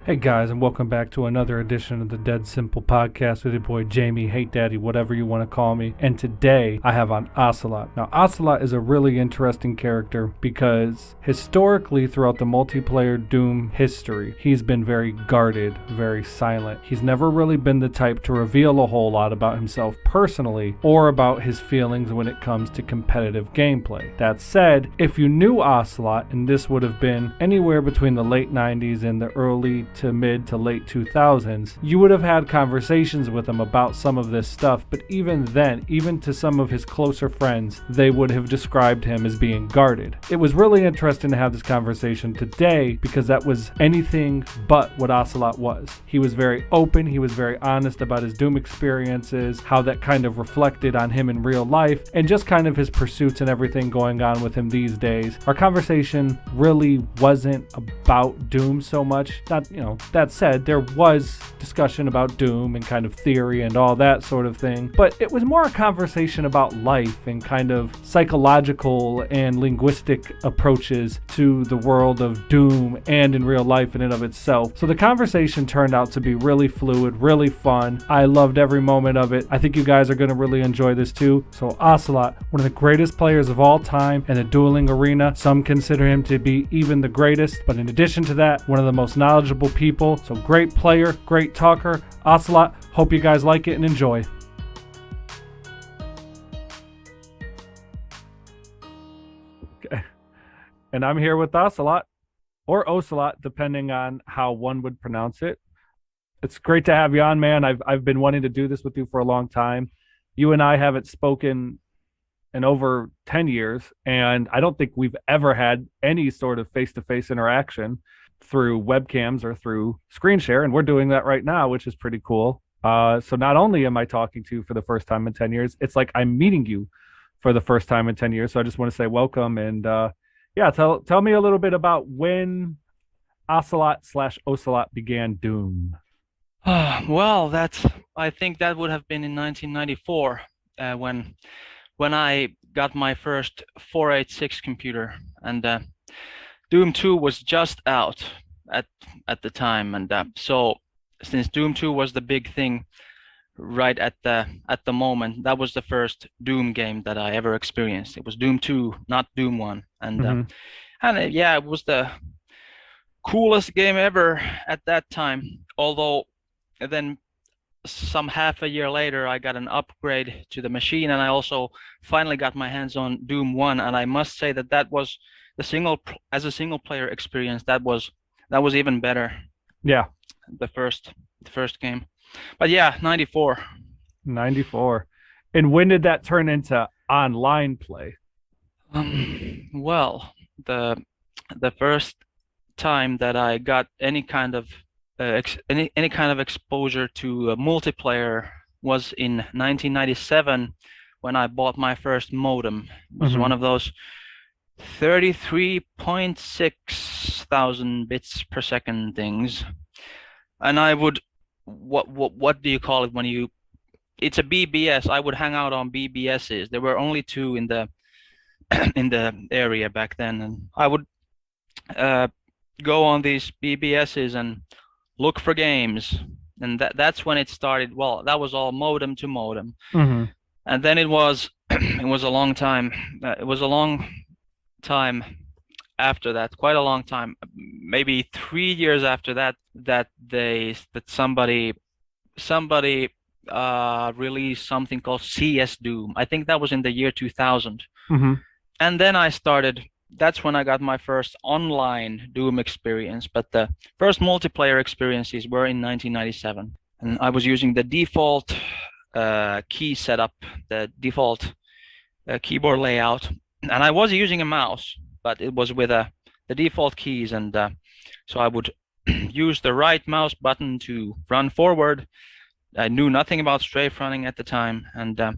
Hey guys, and welcome back to another edition of the Dead Simple Podcast with your boy Jamie, Hate Daddy, whatever you want to call me. And today I have on Ocelot. Now, Ocelot is a really interesting character because historically throughout the multiplayer Doom history, he's been very guarded, very silent. He's never really been the type to reveal a whole lot about himself personally or about his feelings when it comes to competitive gameplay. That said, if you knew Ocelot, and this would have been anywhere between the late 90s and the early to mid to late 2000s, you would have had conversations with him about some of this stuff, but even then, even to some of his closer friends, they would have described him as being guarded. It was really interesting to have this conversation today because that was anything but what Ocelot was. He was very open, he was very honest about his Doom experiences, how that kind of reflected on him in real life, and just kind of his pursuits and everything going on with him these days. Our conversation really wasn't about Doom so much. That said, there was discussion about Doom and kind of theory and all that sort of thing, but it was more a conversation about life and kind of psychological and linguistic approaches to the world of Doom and in real life in and of itself. So the conversation turned out to be really fluid, really fun. I loved every moment of it. I think you guys are going to really enjoy this too. So Ocelot, one of the greatest players of all time in the dueling arena. Some consider him to be even the greatest, but in addition to that, one of the most knowledgeable people. So great player, great talker. Ocelot, hope you guys like it and enjoy. Okay. And I'm here with Ocelot, or Ocelot, depending on how one would pronounce it. It's great to have you on, man. I've been wanting to do this with you for a long time. You and I haven't spoken in over 10 years, and I don't think we've ever had any sort of face-to-face interaction through webcams or through screen share, and we're doing that right now, which is pretty cool. So not only am I talking to you for the first time in 10 years, it's like I'm meeting you for the first time in 10 years. So I just want to say welcome, and tell me a little bit about when Ocelot/Ocelot began Doom. Well, I think that would have been in 1994 when I got my first 486 computer, and Doom 2 was just out at the time, and so since Doom 2 was the big thing right at the moment, that was the first Doom game that I ever experienced. It was Doom 2, not Doom 1, and it was the coolest game ever at that time. Although then some half a year later, I got an upgrade to the machine, and I also finally got my hands on Doom 1, and I must say that was as a single player experience, that was even better. Yeah. The first game. But yeah, 94. 94. And when did that turn into online play? Well, the first time that I got any kind of exposure to multiplayer was in 1997 when I bought my first modem. It was one of those 33.6 thousand bits per second things, and I would what do you call it when it's a BBS. I would hang out on BBSs. There were only two in the in the area back then, and I would go on these BBSs and look for games, and that's when it started. Well, that was all modem to modem, and then it was it was a long time. It was a long time after that, quite a long time, maybe 3 years after that, that somebody released something called CS Doom. I think that was in the year 2000. And then that's when I got my first online Doom experience, but the first multiplayer experiences were in 1997, and I was using the default key setup, the default keyboard layout, and I was using a mouse, but it was with the default keys, and so I would use the right mouse button to run forward. I knew nothing about strafe running at the time, and the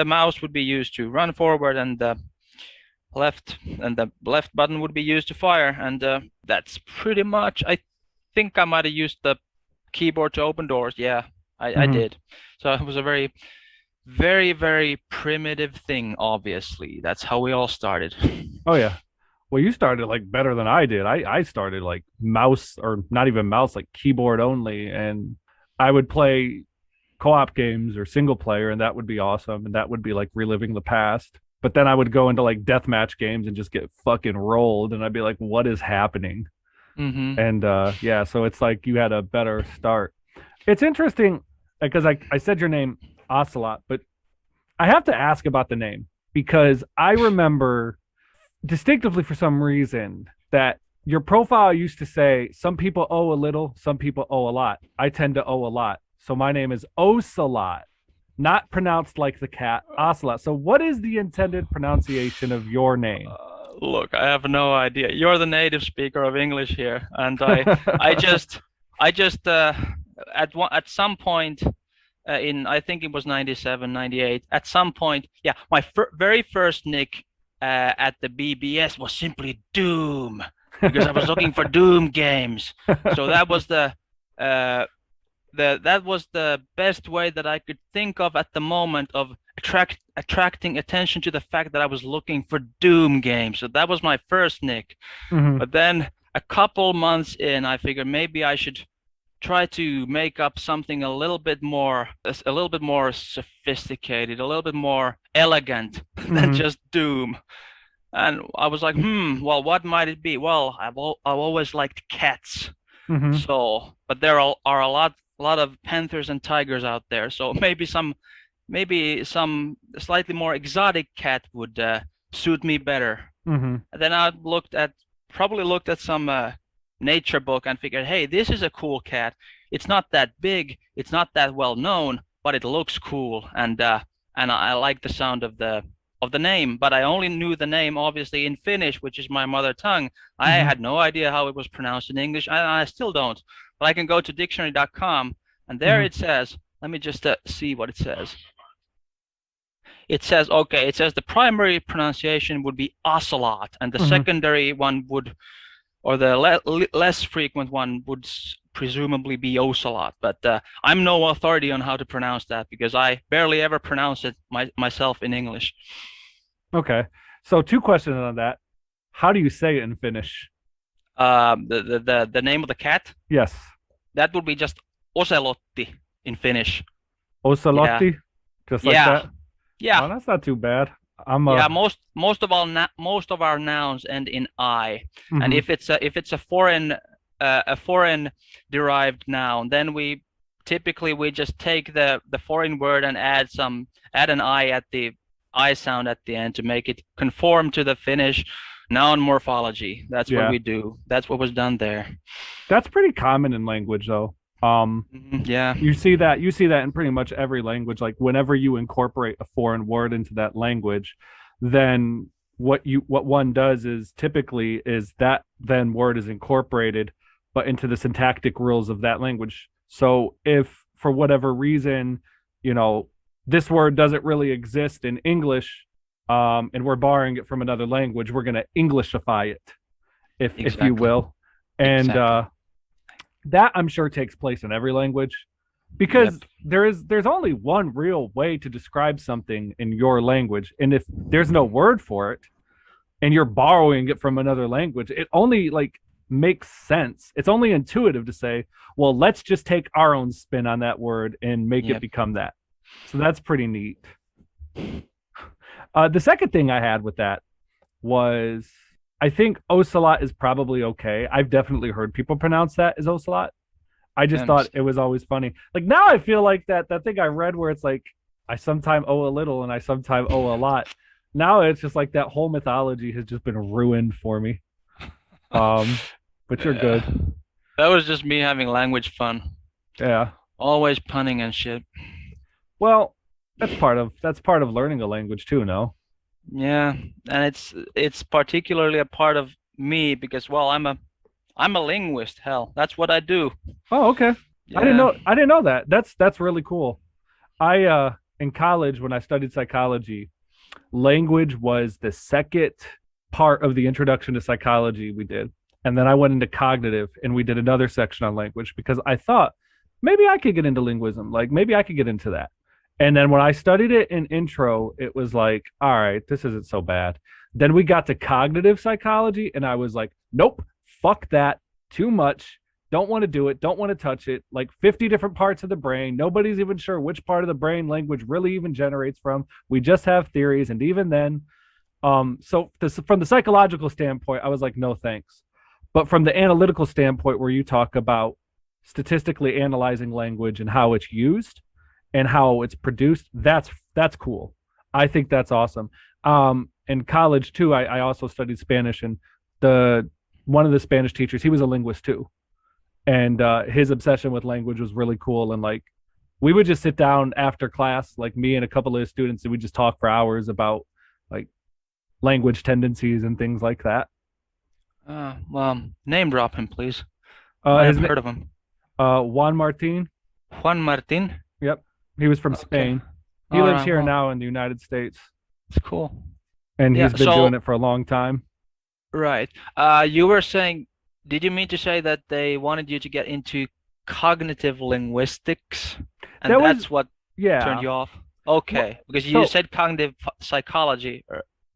mouse would be used to run forward, and the left button would be used to fire, and that's pretty much. I think I might have used the keyboard to open doors. Yeah, I did. So it was a very, very, very primitive thing. Obviously, that's how we all started. Oh yeah. Well, you started like better than I did. I started like mouse, or not even mouse, like keyboard only, and I would play co-op games or single player, and that would be awesome, and that would be like reliving the past. But then I would go into like deathmatch games and just get fucking rolled, and I'd be like, what is happening? Mm-hmm. And yeah, so it's like you had a better start. It's interesting because I said your name Ocelot, but I have to ask about the name because I remember distinctively for some reason that your profile used to say some people owe a little, some people owe a lot. I tend to owe a lot. So my name is Ocelot, not pronounced like the cat, Ocelot. So what is the intended pronunciation of your name? Look, I have no idea. You're the native speaker of English here, and I just, I just, at some point, in I think it was 97, 98. At some point, yeah, my very first nick at the BBS was simply Doom because I was looking for Doom games. So that was uh, that was the best way that I could think of at the moment of attracting attention to the fact that I was looking for Doom games. So that was my first nick. Mm-hmm. But then a couple months in, I figured maybe I should try to make up something a little bit more sophisticated, a little bit more elegant than Mm-hmm. just Doom. And I was like, well, what might it be? Well, I've always liked cats. Mm-hmm. So, but there are a lot of panthers and tigers out there. So maybe some slightly more exotic cat would suit me better. Mm-hmm. And then I probably looked at some nature book and figured, hey, this is a cool cat. It's not that big, it's not that well known, but it looks cool, and I like the sound of the name. But I only knew the name obviously in Finnish, which is my mother tongue. I Mm-hmm. had no idea how it was pronounced in English, and I still don't. But I can go to dictionary.com, and there Mm-hmm. it says. Let me just see what it says. It says, okay, it says the primary pronunciation would be ocelot, and the Mm-hmm. secondary one would, or the less frequent one would presumably be Ocelot, but I'm no authority on how to pronounce that because I barely ever pronounce it myself in English. Okay. So two questions on that. How do you say it in Finnish? The name of the cat, Yes. that would be just Ocelotti in Finnish. Yeah, Ocelotti? Just like yeah, that? yeah, Oh, that's not too bad. I'm yeah. Most of our nouns end in I, and mhm. if it's a foreign derived noun, then we typically just take the foreign word and add an I at the I sound at the end to make it conform to the Finnish noun morphology. That's what Yeah. we do. That's what was done there. That's pretty common in language though. Yeah. You see that in pretty much every language. Like whenever you incorporate a foreign word into that language, then what one does is typically is that then word is incorporated, but into the syntactic rules of that language. So if for whatever reason, you know, this word doesn't really exist in English, and we're borrowing it from another language, we're gonna Englishify it, if you Exactly. will. And Exactly. that I'm sure takes place in every language Yep. because there's only one real way to describe something in your language, and if there's no word for it and you're borrowing it from another language, it only like makes sense. It's only intuitive to say, well, let's just take our own spin on that word and make it Yep. become that. So that's pretty neat. The second thing I had with that was I think Ocelot is probably okay. I've definitely heard people pronounce that as Ocelot. I just And thought it was always funny. Like now I feel like that thing I read where it's like I sometimes owe a little and I sometimes owe a lot. Now it's just like that whole mythology has just been ruined for me. Um, but you're yeah, good. that was just me having language fun. Yeah. Always punning and shit. Well, that's part of learning a language too, no? Yeah, and it's particularly a part of me because well, I'm a linguist. Hell, that's what I do. Oh, okay. I didn't Yeah. know I didn't know that. That's really cool. I in college when I studied psychology, language was the second part of the introduction to psychology we did. And then I went into cognitive and we did another section on language because I thought maybe I could get into linguism. Like maybe I could get into that. And then when I studied it in intro, it was like, all right, this isn't so bad. Then we got to cognitive psychology, and I was like, nope, fuck that, too much. Don't want to do it. Don't want to touch it. Like 50 different parts of the brain. Nobody's even sure which part of the brain language really even generates from. We just have theories. And even then, so from the psychological standpoint, I was like, no thanks. But from the analytical standpoint, where you talk about statistically analyzing language and how it's used and how it's produced, that's cool. I think that's awesome. In college too, I also studied Spanish, and the one of the Spanish teachers, he was a linguist too, and his obsession with language was really cool. And like, we would just sit down after class, like me and a couple of his students, and we just talk for hours about like language tendencies and things like that. Well, name drop him, please. I have heard of him. Juan Martin. Juan Martin. Yep, he was from Spain. He lives here now in the United States. It's cool. And he's been doing it for a long time. Right. You were saying, did you mean to say that they wanted you to get into cognitive linguistics? And that's what turned you off? Okay. Well, because you said cognitive psychology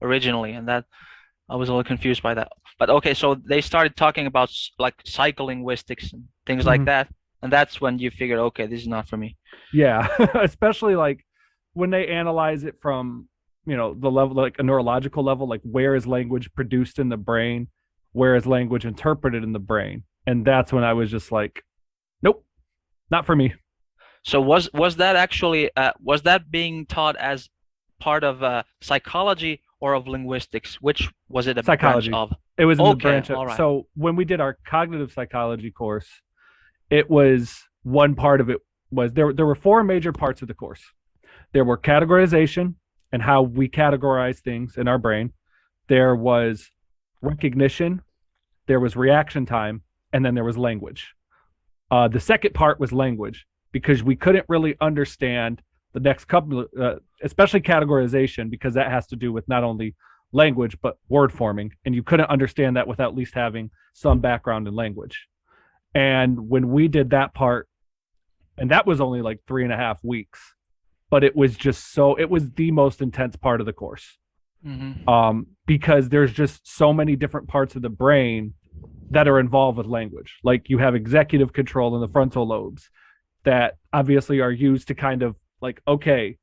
originally, and that I was a little confused by that. But okay, so they started talking about like psycholinguistics and things like that. And that's when you figured, okay, this is not for me. Yeah. Especially like when they analyze it from, you know, the level, like a neurological level, like where is language produced in the brain? Where is language interpreted in the brain? And that's when I was just like, nope, not for me. So was that actually, was that being taught as part of psychology or of linguistics? Which was it a psychology branch of? It was in the branch of, right. So when we did our cognitive psychology course, it was one part of it was there were four major parts of the course. There were categorization and how we categorize things in our brain. There was recognition, there was reaction time, and then there was language. The second part was language, because we couldn't really understand the next couple, especially categorization, because that has to do with not only language, but word forming. And you couldn't understand that without at least having some background in language. And when we did that part, and that was only like 3.5 weeks, but it was just it was the most intense part of the course. Because there's just so many different parts of the brain that are involved with language. Like you have executive control in the frontal lobes that obviously are used to kind of like, okay,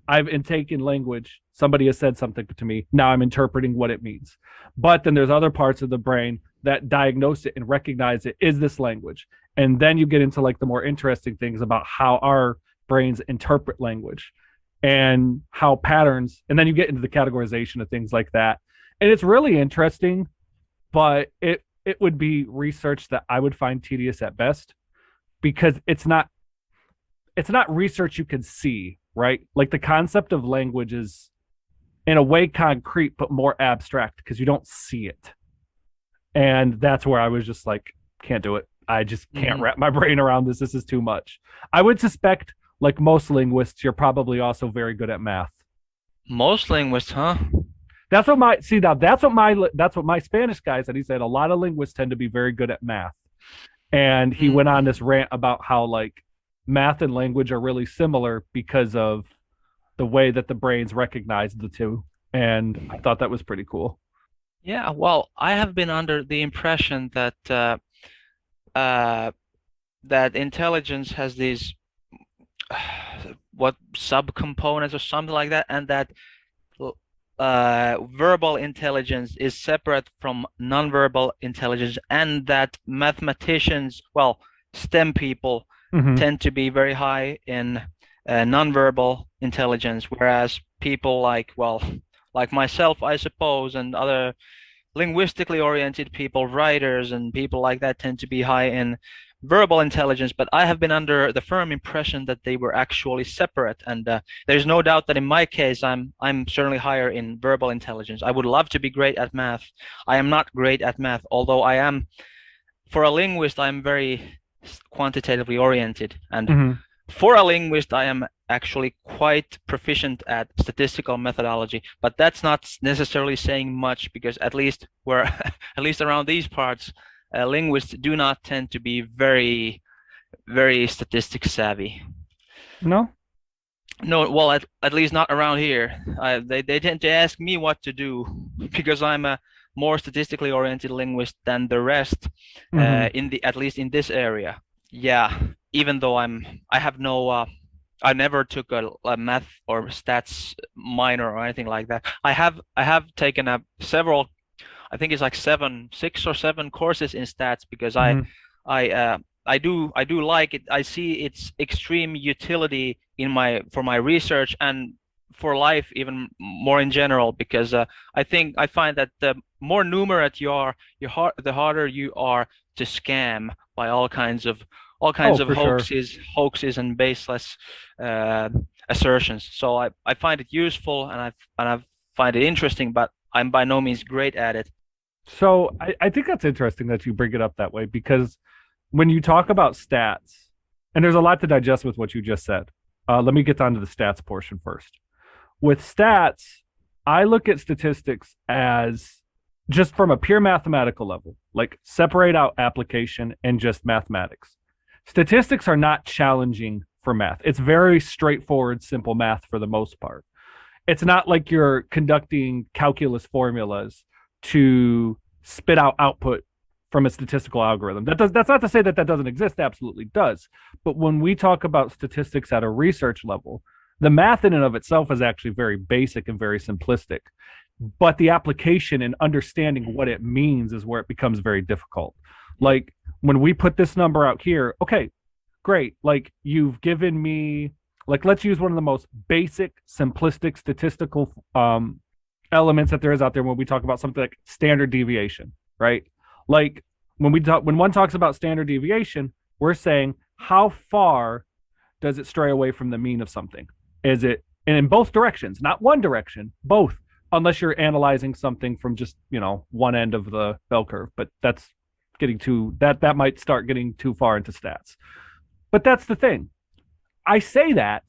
I've intaken language. Somebody has said something to me. Now I'm interpreting what it means. But then there's other parts of the brain that diagnose it and recognize it. Is this language? And then you get into like the more interesting things about how our brains interpret language and how patterns, and then you get into the categorization of things like that. And it's really interesting, but it would be research that I would find tedious at best, because it's not research you can see, right? Like the concept of language is in a way concrete, but more abstract because you don't see it. And that's where I was just like, can't do it. I just can't wrap my brain around this. This is too much. I would suspect, like most linguists, you're probably also very good at math. Most linguists, huh? That's what my Spanish guy said. He said a lot of linguists tend to be very good at math. And he went on this rant about how like math and language are really similar because of the way that the brains recognize the two. And I thought that was pretty cool. Yeah, well, I have been under the impression that that intelligence has these subcomponents or something like that, and that verbal intelligence is separate from nonverbal intelligence, and that mathematicians, well, STEM people tend to be very high in nonverbal intelligence, whereas people like myself, I suppose, and other linguistically oriented people, writers and people like that, tend to be high in verbal intelligence. But I have been under the firm impression that they were actually separate, and there's no doubt that in my case I'm certainly higher in verbal intelligence. I would love to be great at math. I am not great at math, although I am, for a linguist, I'm very quantitatively oriented, and for a linguist I am actually quite proficient at statistical methodology. But that's not necessarily saying much, because at least around these parts, linguists do not tend to be very, very statistics savvy. No? No, well, at least not around here. They tend to ask me what to do because I'm a more statistically oriented linguist than the rest, in the at least in this area. Yeah, even though I have no I never took a math or stats minor or anything like that. I have taken a several, I think it's like 6 or 7 courses in stats because I I do like it. I see its extreme utility in for my research and for life even more in general, because I find that the more numerate you are, the harder you are to scam by all kinds of For sure. hoaxes and baseless assertions. So I find it useful, and I find it interesting, but I'm by no means great at it. So I think that's interesting that you bring it up that way, because when you talk about stats, and there's a lot to digest with what you just said. Let me get down to the stats portion first. With stats, I look at statistics as just from a pure mathematical level, like separate out application and just mathematics. Statistics are not challenging for math. It's very straightforward, simple math for the most part. It's not like you're conducting calculus formulas to spit out output from a statistical algorithm. That's not to say that that doesn't exist. It absolutely does. But when we talk about statistics at a research level, the math in and of itself is actually very basic and very simplistic. But the application and understanding what it means is where it becomes very difficult. Like when we put this number out here, okay, great. Like you've given me, like, let's use one of the most basic, simplistic statistical elements that there is out there when we talk about something like standard deviation, right? Like when one talks about standard deviation, we're saying how far does it stray away from the mean of something? Is it, and in both directions, not one direction, both, unless you're analyzing something from just, one end of the bell curve, but that's getting too, that might start getting too far into stats. But that's the thing. I say that,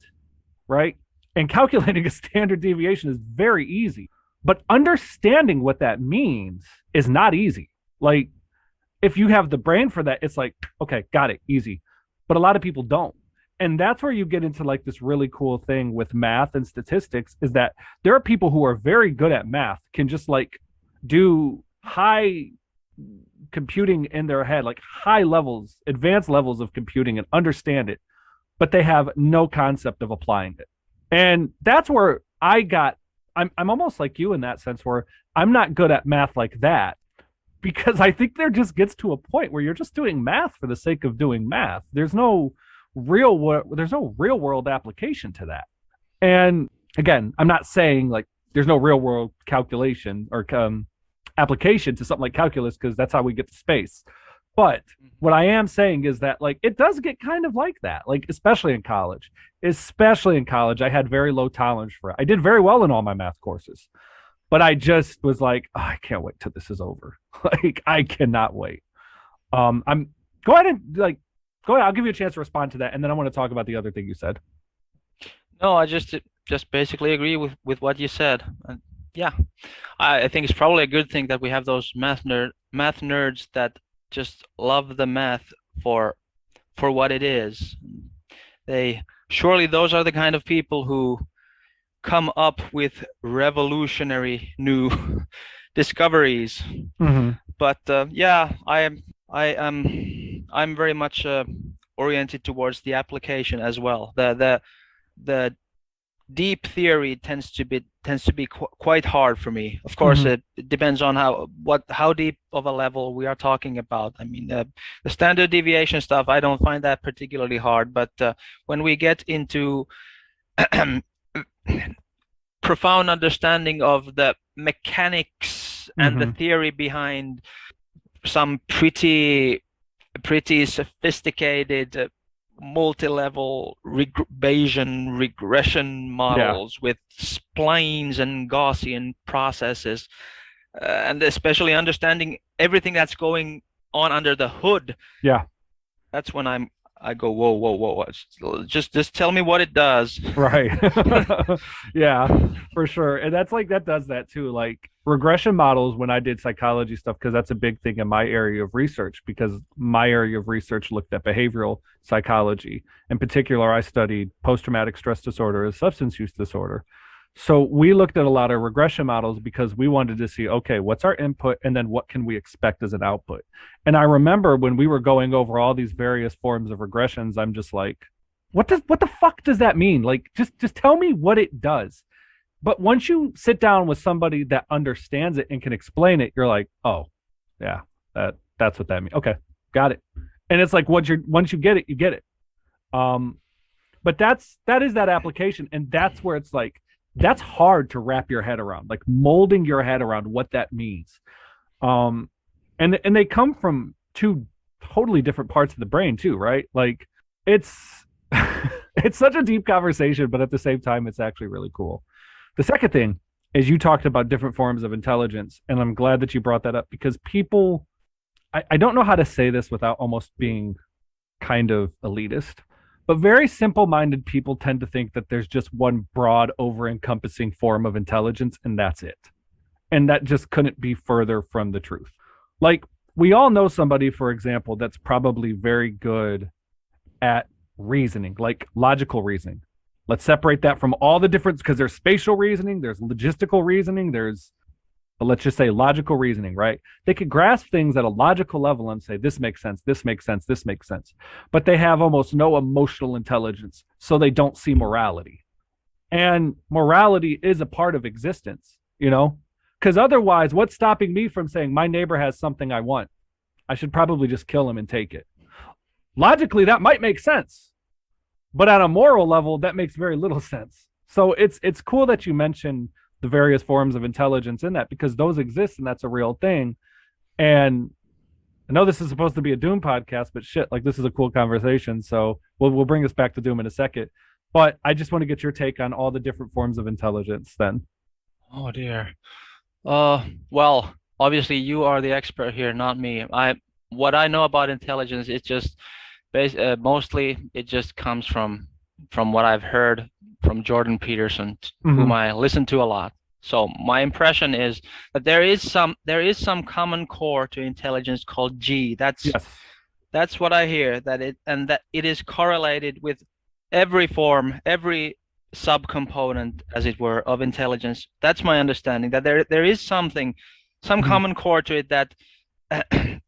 right? And calculating a standard deviation is very easy, but understanding what that means is not easy. Like, if you have the brain for that, it's like, okay, got it, easy. But a lot of people don't. And that's where you get into like this really cool thing with math and statistics, is that there are people who are very good at math, can just like do high computing in their head, like high levels, advanced levels of computing, and understand it, but they have no concept of applying it. And that's where I'm almost like you in that sense, where I'm not good at math like that, because I think there just gets to a point where you're just doing math for the sake of doing math. There's no real world application to that. And again, I'm not saying like there's no real world calculation or application to something like calculus, because that's how we get to space. But what I am saying is that like it does get kind of like that, like especially in college. I had very low tolerance for it. I did very well in all my math courses, but I just was like, oh, I can't wait till this is over. Like I cannot wait. I'm go ahead and like go ahead. I'll give you a chance to respond to that, and then I want to talk about the other thing you said. No, I just basically agree with what you said. And yeah, I think it's probably a good thing that we have those math nerds that just love the math for what it is. Those are the kind of people who come up with revolutionary new discoveries. Mm-hmm. But yeah, I'm very much oriented towards the application as well. The deep theory tends to be quite hard for me. Of course, it depends on how deep of a level we are talking about. I mean, the standard deviation stuff, I don't find that particularly hard. But when we get into profound understanding of the mechanics and the theory behind some pretty sophisticated multi-level Bayesian regression models with splines and Gaussian processes, and especially understanding everything that's going on under the hood. Yeah, that's when I go, whoa, whoa, whoa. Just tell me what it does. Right. Yeah, for sure. And that's like that does that too. Like regression models when I did psychology stuff, because that's a big thing in my area of research, because my area of research looked at behavioral psychology. In particular, I studied post-traumatic stress disorder as substance use disorder. So we looked at a lot of regression models because we wanted to see, okay, what's our input and then what can we expect as an output? And I remember when we were going over all these various forms of regressions, I'm just like, what the fuck does that mean? Like just tell me what it does. But once you sit down with somebody that understands it and can explain it, you're like, oh, yeah, that's what that means. Okay, got it. And it's like once you get it, you get it. But that is that application, and that's where it's like that's hard to wrap your head around, like molding your head around what that means. And they come from two totally different parts of the brain too, right? Like it's it's such a deep conversation, but at the same time, it's actually really cool. The second thing is you talked about different forms of intelligence, and I'm glad that you brought that up because people, I don't know how to say this without almost being kind of elitist, but very simple-minded people tend to think that there's just one broad, over-encompassing form of intelligence, and that's it. And that just couldn't be further from the truth. Like, we all know somebody, for example, that's probably very good at reasoning, like logical reasoning. Let's separate that from all the different, because there's spatial reasoning, there's logistical reasoning, there's, let's just say logical reasoning, right? They could grasp things at a logical level and say, this makes sense, this makes sense, this makes sense. But they have almost no emotional intelligence, so they don't see morality. And morality is a part of existence, you know? Because otherwise, what's stopping me from saying my neighbor has something I want? I should probably just kill him and take it. Logically, that might make sense. But on a moral level, that makes very little sense. So it's cool that you mentioned the various forms of intelligence in that, because those exist and that's a real thing. And I know this is supposed to be a Doom podcast, but shit, like this is a cool conversation. So we'll bring this back to Doom in a second. But I just want to get your take on all the different forms of intelligence then. Oh dear. Well, obviously you are the expert here, not me. What I know about intelligence, it's just mostly it just comes from what I've heard from Jordan Peterson, whom I listen to a lot. So my impression is that there is some common core to intelligence called G. That's what I hear, that it is correlated with every subcomponent, as it were, of intelligence. That's my understanding, that there is some common core to it, that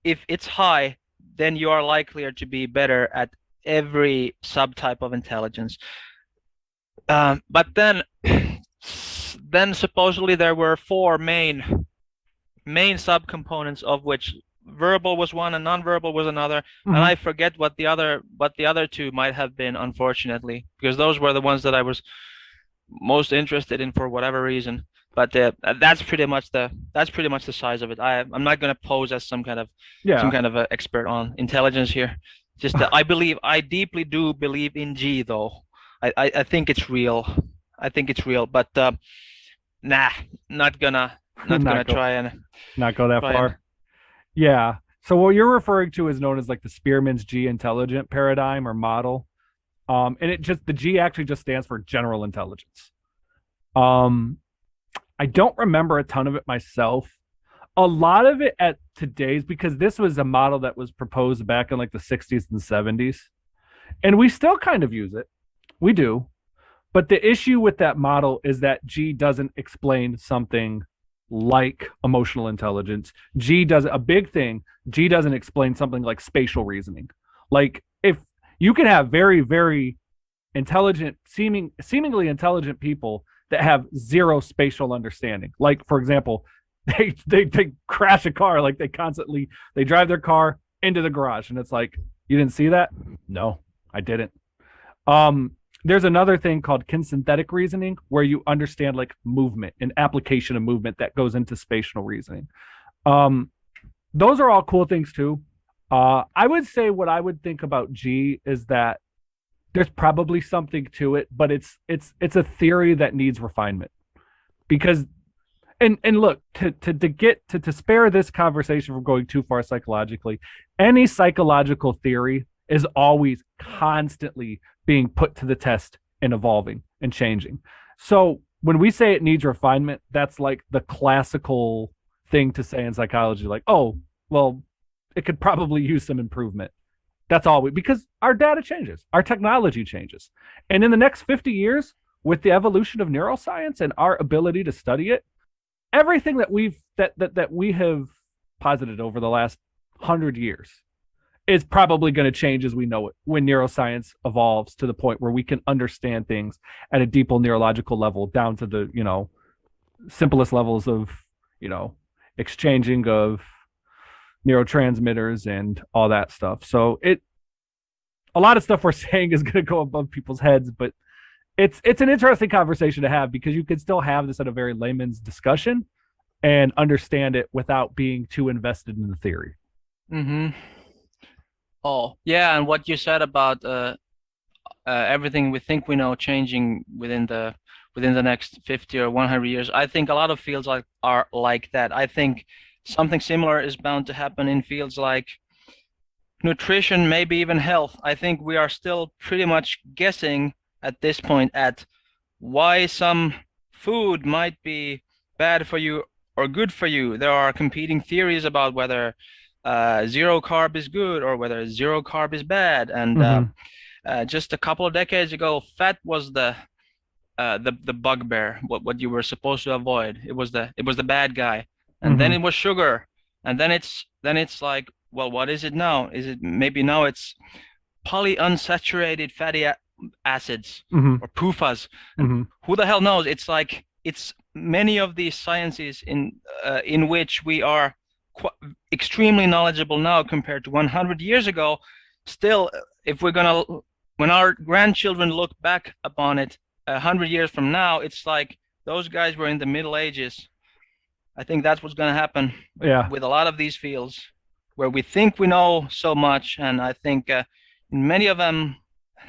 if it's high, then you are likelier to be better at every subtype of intelligence. But then supposedly there were four main subcomponents, of which verbal was one and nonverbal was another. And I forget what the other two might have been, unfortunately, because those were the ones that I was most interested in for whatever reason. But that's pretty much the size of it. I'm not going to pose as some kind of an expert on intelligence here. Just that I deeply do believe in G, though. I think it's real. But not gonna try and not go that far. Yeah. So what you're referring to is known as like the Spearman's G intelligent paradigm or model. And the G actually just stands for general intelligence. I don't remember a ton of it myself. A lot of it at today's, because this was a model that was proposed back in like the 60s and 70s. And we still kind of use it. We do. But the issue with that model is that G doesn't explain something like emotional intelligence. G doesn't explain something like spatial reasoning. Like if you can have very, very intelligent, seemingly intelligent people that have zero spatial understanding. Like, for example, they crash a car, like they drive their car into the garage, and it's like, you didn't see that? No, I didn't. There's another thing called kinesthetic reasoning, where you understand like movement and application of movement that goes into spatial reasoning. Those are all cool things too. I would say what I would think about G is that there's probably something to it, but it's a theory that needs refinement. Because and look, to spare this conversation from going too far psychologically, any psychological theory is always constantly being put to the test and evolving and changing. So when we say it needs refinement, that's like the classical thing to say in psychology, like, oh, well, it could probably use some improvement. That's all because our data changes, our technology changes. And in the next 50 years, with the evolution of neuroscience and our ability to study it, everything that we have posited over the last 100 years is probably going to change as we know it when neuroscience evolves to the point where we can understand things at a deeper neurological level down to the, simplest levels of, exchanging of neurotransmitters and all that stuff. So a lot of stuff we're saying is going to go above people's heads, but it's an interesting conversation to have because you can still have this at a very layman's discussion and understand it without being too invested in the theory. Mm-hmm. Oh, yeah, and what you said about everything we think we know changing within the next 50 or 100 years, I think a lot of fields are like that. I think something similar is bound to happen in fields like nutrition, maybe even health. I think we are still pretty much guessing at this point at why some food might be bad for you or good for you. There are competing theories about whether zero carb is good or whether zero carb is bad. And just a couple of decades ago, fat was the bugbear, what you were supposed to avoid. It was the bad guy. And then it was sugar. And then it's like, well, what is it now? Is it maybe now it's polyunsaturated fatty acids or PUFAs? Who the hell knows? It's like it's many of these sciences in which we are extremely knowledgeable now compared to 100 years ago. Still, if we're gonna, when our grandchildren look back upon it 100 years from now, it's like those guys were in the Middle Ages. I think that's what's going to happen with a lot of these fields where we think we know so much. And I think in many of them,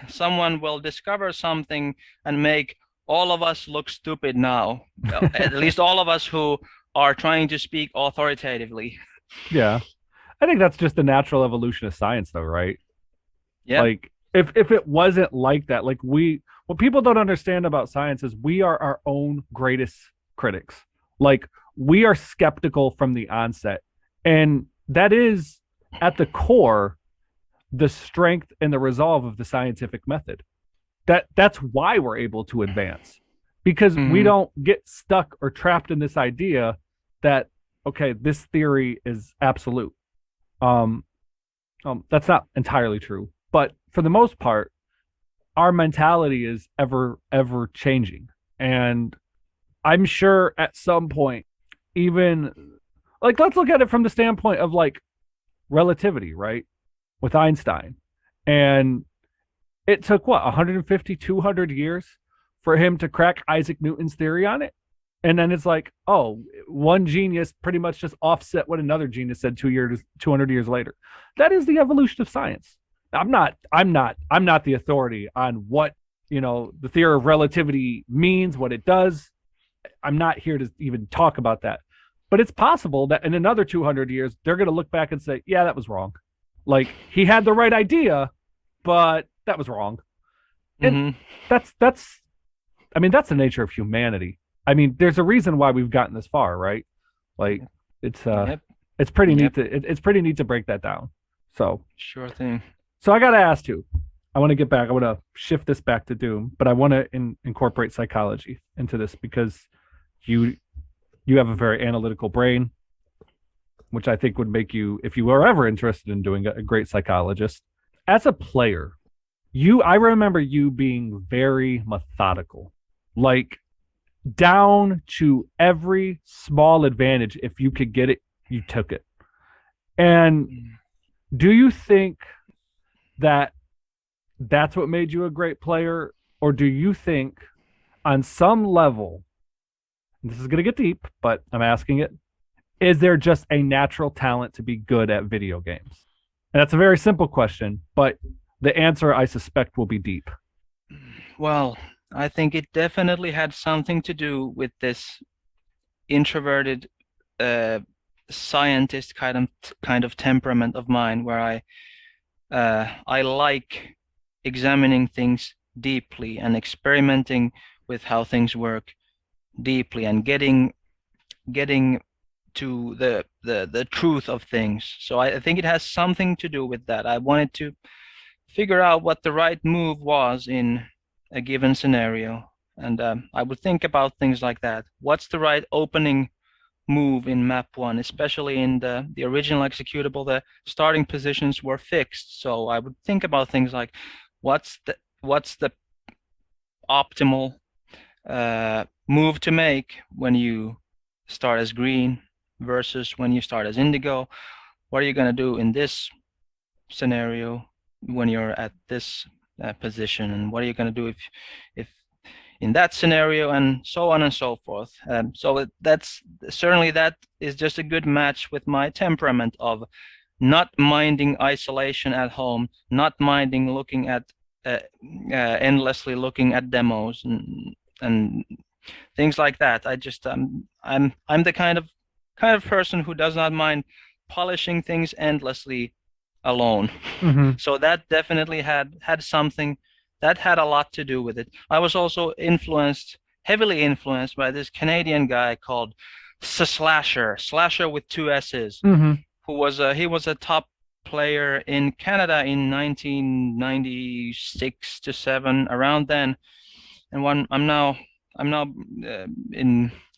someone will discover something and make all of us look stupid now, at least all of us who are trying to speak authoritatively. Yeah. I think that's just the natural evolution of science, though, right? Yeah. Like, if it wasn't like that, like what people don't understand about science is we are our own greatest critics. Like, we are skeptical from the onset. And that is, at the core, the strength and the resolve of the scientific method. That's why we're able to advance. Because we don't get stuck or trapped in this idea that, okay, this theory is absolute. That's not entirely true. But for the most part, our mentality is ever changing. And I'm sure at some point, even like, let's look at it from the standpoint of like relativity, right? With Einstein. And it took 150, 200 years for him to crack Isaac Newton's theory on it. And then it's like, oh, one genius pretty much just offset what another genius said 200 years later. That is the evolution of science. I'm not the authority on what, the theory of relativity means, what it does. I'm not here to even talk about that. But it's possible that in another 200 years, they're going to look back and say, yeah, that was wrong. Like, he had the right idea, but that was wrong. And that's the nature of humanity. I mean, there's a reason why we've gotten this far, right? Like, it's pretty neat it's pretty neat to break that down. So sure thing. So I got to ask you, I want to shift this back to Doom, but I want to incorporate psychology into this because you have a very analytical brain, which I think would make you, if you were ever interested in doing a great psychologist. As a player, I remember you being very methodical, like down to every small advantage. If you could get it, you took it. And do you think that that's what made you a great player? Or do you think on some level, this is going to get deep, but I'm asking it, is there just a natural talent to be good at video games? And that's a very simple question, but the answer, I suspect, will be deep. Well, I think it definitely had something to do with this introverted scientist kind of temperament of mine, where I like examining things deeply and experimenting with how things work deeply and getting to the truth of things. So I think it has something to do with that. I wanted to figure out what the right move was in a given scenario. And I would think about things like that. What's the right opening move in map one, especially in the original executable? The starting positions were fixed. So I would think about things like what's the optimal move to make when you start as green versus when you start as indigo. What are you going to do in this scenario when you're at this position, and what are you going to do if in that scenario, and so on and so forth. So that's certainly, that is just a good match with my temperament of not minding isolation at home, not minding looking at endlessly looking at demos and things like that. I just I'm the kind of person who does not mind polishing things endlessly alone. Mm-hmm. So that definitely had something that had a lot to do with it. I was also heavily influenced by this Canadian guy called Slasher with two S's, Mm-hmm. who was he was a top player in Canada in 1996 to 7, around then. And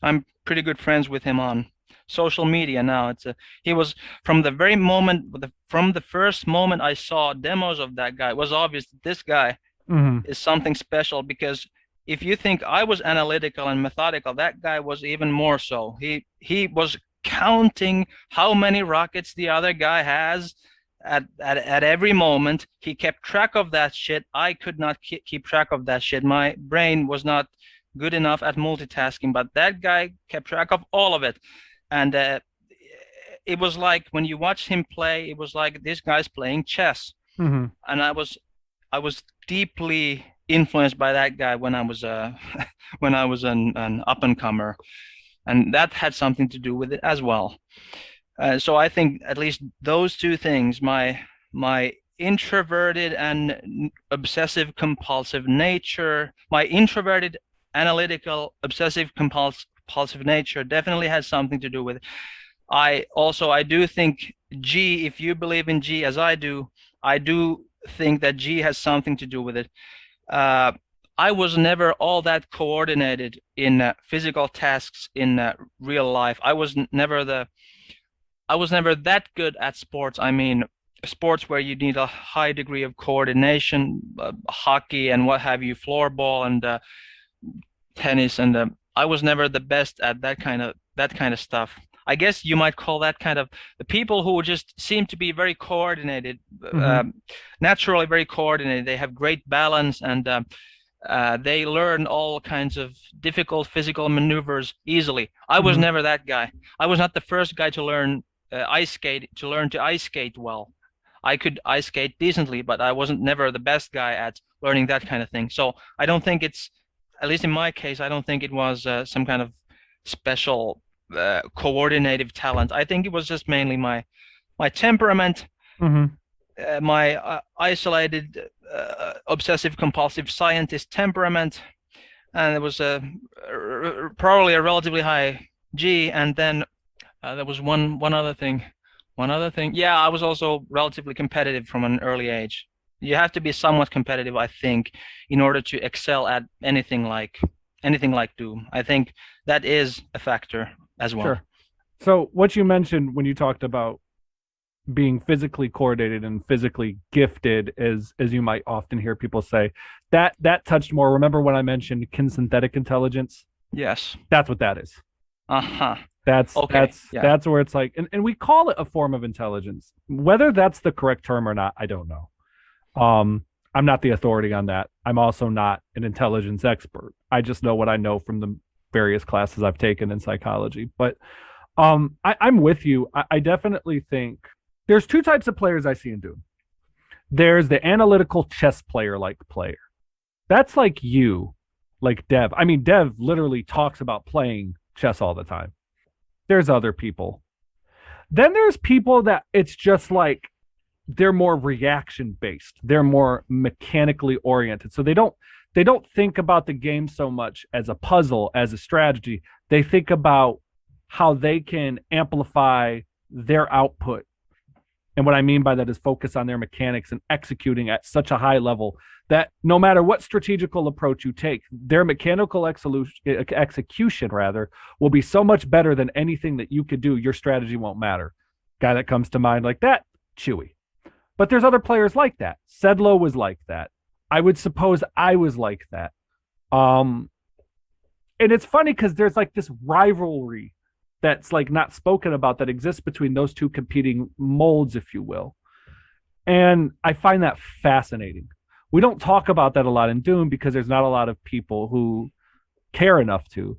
I'm pretty good friends with him on social media now. He was, from the first moment I saw demos of that guy, it was obvious that this guy is something special, because if you think I was analytical and methodical, that guy was even more so. He was counting how many rockets the other guy has at every moment. He kept track of that shit. I could not keep track of that shit. My brain was not good enough at multitasking, but that guy kept track of all of it. And it was like, when you watch him play, it was like this guy's playing chess. Mm-hmm. And I was deeply influenced by that guy when I was when I was an up and comer, and that had something to do with it as well. So I think at least those two things, my introverted and obsessive compulsive nature, my introverted analytical obsessive compulsive nature, definitely has something to do with it. I do think G, if you believe in G as I do think that G has something to do with it. I was never all that coordinated in physical tasks in real life. I was never that good at sports. I mean, sports where you need a high degree of coordination, hockey and what have you, floorball and tennis, and I was never the best at that kind of stuff. I guess you might call that kind of the people who just seem to be very coordinated, naturally very coordinated. They have great balance, and they learn all kinds of difficult physical maneuvers easily. I was never that guy. I was not the first guy to learn ice skate well. I could ice skate decently, but I wasn't never the best guy at learning that kind of thing. So I don't think it's, at least in my case, I don't think it was some kind of special coordinative talent. I think it was just mainly my temperament, my isolated obsessive compulsive scientist temperament, and it was probably a relatively high G. And then there was one other thing. Yeah, I was also relatively competitive from an early age. You have to be somewhat competitive, I think, in order to excel at anything like Doom. I think that is a factor as well. Sure. So what you mentioned when you talked about being physically coordinated and physically gifted, as you might often hear people say, that touched more. Remember when I mentioned kinesthetic intelligence? Yes. That's what that is. That's where it's like, and we call it a form of intelligence. Whether that's the correct term or not, I don't know. I'm not the authority on that. I'm also not an intelligence expert. I just know what I know from the various classes I've taken in psychology. But I'm with you. I definitely think there's two types of players I see in Doom. There's the analytical chess player player. That's like you, like Dev. I mean, Dev literally talks about playing chess all the time. There's other people. Then there's people that it's just like they're more reaction based. They're more mechanically oriented. So they don't think about the game so much as a puzzle, as a strategy. They think about how they can amplify their output. And what I mean by that is focus on their mechanics and executing at such a high level that no matter what strategical approach you take, their mechanical execution will be so much better than anything that you could do. Your strategy won't matter. Guy that comes to mind like that, Chewie. But there's other players like that. Sedlo was like that. I would suppose I was like that. And it's funny because there's like this rivalry that's like not spoken about that exists between those two competing molds, if you will. And I find that fascinating. We don't talk about that a lot in Doom because there's not a lot of people who care enough to.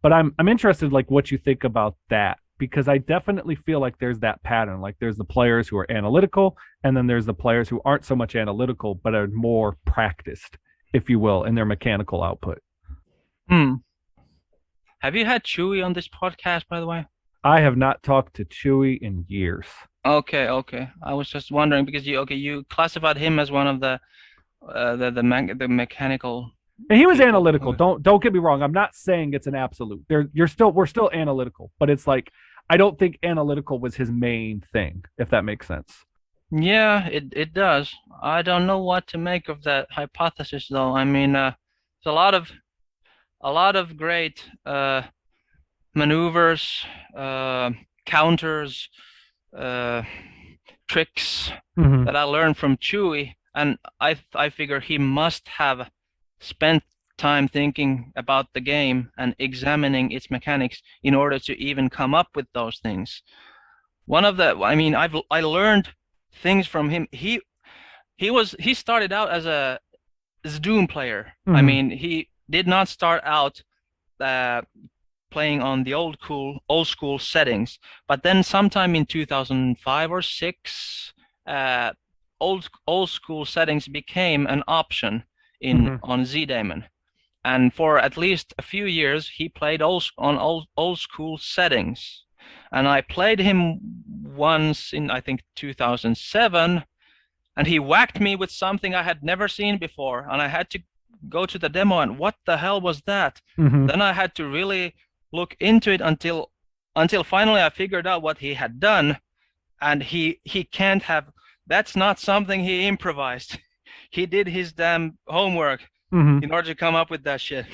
But I'm interested like what you think about that, because I definitely feel like there's that pattern. Like there's the players who are analytical, and then there's the players who aren't so much analytical but are more practiced, if you will, in their mechanical output. Have you had Chewie on this podcast, by the way? I have not talked to Chewie in years. Okay. I was just wondering because you classified him as one of the mechanical. And he was analytical. Don't get me wrong. I'm not saying it's an absolute. We're still analytical, but it's like I don't think analytical was his main thing, if that makes sense. Yeah, it does. I don't know what to make of that hypothesis, though. I mean, there's a lot of great maneuvers, counters, tricks that I learned from Chewie, and I figure he must have spent time thinking about the game and examining its mechanics in order to even come up with those things. I learned things from him. He started out as a Doom player. I mean, he did not start out playing on the old school settings, but then sometime in 2005 or 6, old school settings became an option on Z-Daemon, and for at least a few years he played on old school settings, and I played him once in I think 2007, and he whacked me with something I had never seen before, and I had to go to the demo and what the hell was that? Then I had to really look into it until finally I figured out what he had done, and he can't have. That's not something he improvised. He did his damn homework in order to come up with that shit.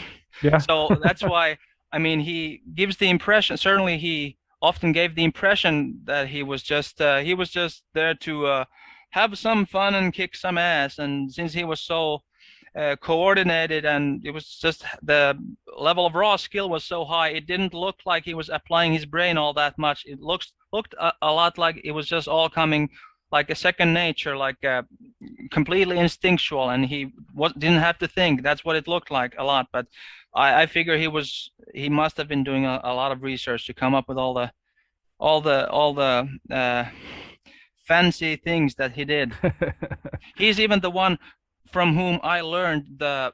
Yeah. So that's why, I mean, he gives the impression, certainly he often gave the impression that he was just there to have some fun and kick some ass. And since he was so coordinated, and it was just the level of raw skill was so high, it didn't look like he was applying his brain all that much. It looked a lot like it was just all coming like a second nature, like completely instinctual, and he didn't have to think. That's what it looked like a lot. But I figure he must have been doing a lot of research to come up with all the fancy things that he did. He's even the one from whom I learned the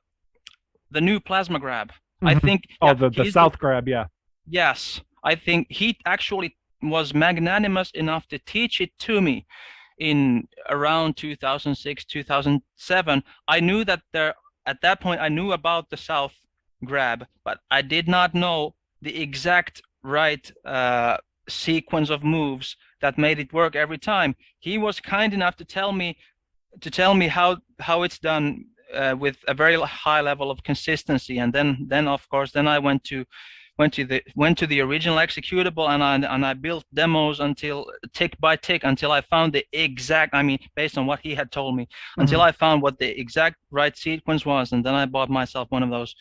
new plasma grab. I think. The South grab, yeah. Yes, I think he actually was magnanimous enough to teach it to me in around 2006, 2007. I knew that at that point I knew about the South grab, but I did not know the exact right sequence of moves that made it work every time. He was kind enough to tell me how it's done with a very high level of consistency, and then of course I went to the original executable, and I built demos until tick by tick until I found the exact, I mean, based on what he had told me, until I found what the exact right sequence was, and then I bought myself one of those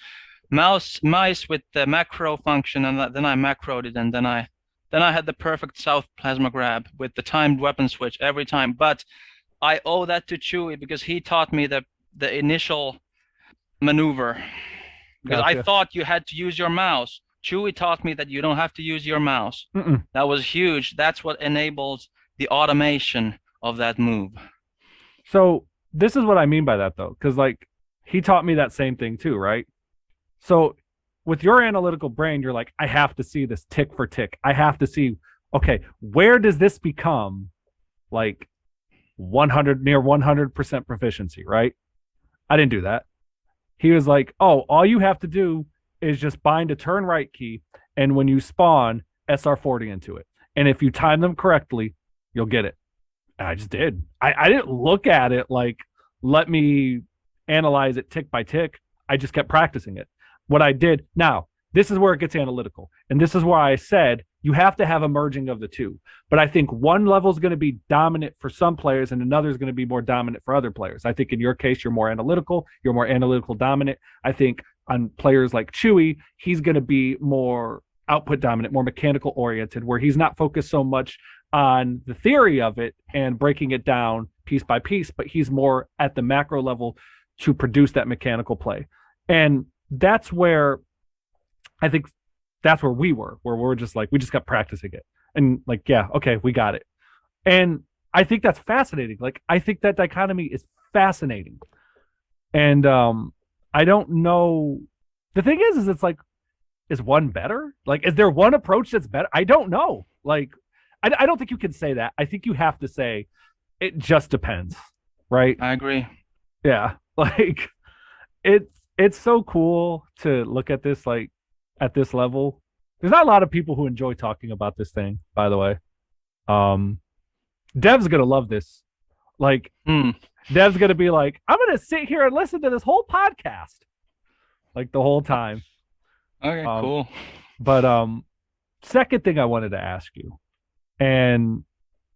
mice with the macro function, and then I macroed it, and then I had the perfect South plasma grab with the timed weapon switch every time. But I owe that to Chewie because he taught me the initial maneuver, because I thought you had to use your mouse. Chewie taught me that you don't have to use your mouse. That was huge. That's what enabled the automation of that move. So this is what I mean by that, though, because like he taught me that same thing too, right? So with your analytical brain, you're like, I have to see this tick for tick. I have to see, okay, where does this become like near 100% proficiency, right? I didn't do that. He was like, oh, all you have to do is just bind a turn right key, and when you spawn, SR40 into it. And if you time them correctly, you'll get it. And I just did. I didn't look at it like, let me analyze it tick by tick. I just kept practicing it. What I did, now, this is where it gets analytical. And this is why I said you have to have a merging of the two. But I think one level is going to be dominant for some players and another is going to be more dominant for other players. I think in your case, you're more analytical dominant. I think on players like Chewie, he's going to be more output dominant, more mechanical oriented, where he's not focused so much on the theory of it and breaking it down piece by piece, but he's more at the macro level to produce that mechanical play. And that's where I think that's where we were, where we're just like, we just kept practicing it. And like, yeah, okay, we got it. And I think that's fascinating. Like, I think that dichotomy is fascinating. And I don't know. The thing is it's like, is one better? Like, is there one approach that's better? I don't know. Like, I don't think you can say that. I think you have to say it just depends, right? I agree. Yeah. Like, it's so cool to look at this, like, at this level. There's not a lot of people who enjoy talking about this thing, by the way. Dev's gonna love this. Like, Dev's gonna be like, I'm gonna sit here and listen to this whole podcast, like, the whole time. Okay, cool. But second thing I wanted to ask you, and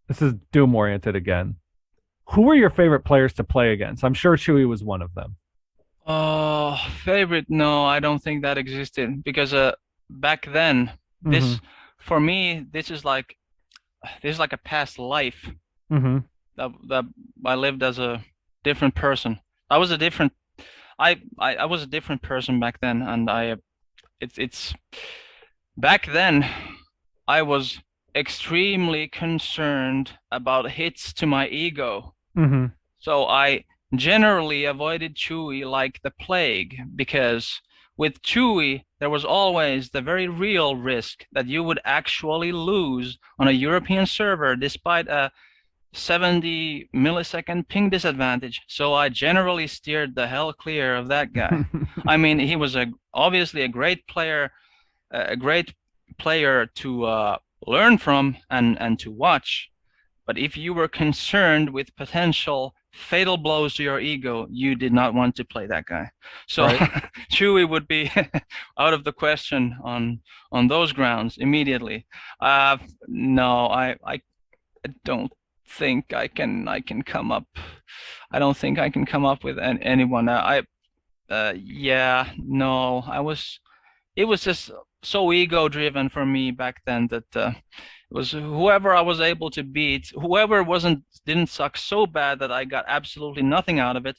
this is Doom oriented again. Who were your favorite players to play against? I'm sure Chewie was one of them. Oh, favorite? No, I don't think that existed because back then, this for me, this is like a past life that I lived as a different person. I was a different person back then, and it's back then I was extremely concerned about hits to my ego. So I generally avoided Chewie like the plague, because with Chewie there was always the very real risk that you would actually lose on a European server despite a 70 millisecond ping disadvantage. So I generally steered the hell clear of that guy. I mean, he was obviously a great player to learn from and to watch. But if you were concerned with potential fatal blows to your ego, you did not want to play that guy. So right. Chewie would be out of the question on those grounds immediately. No, I don't think I can come up. I don't think I can come up with anyone. It was just so ego driven for me back then that it was whoever I was able to beat, whoever didn't suck so bad that I got absolutely nothing out of it,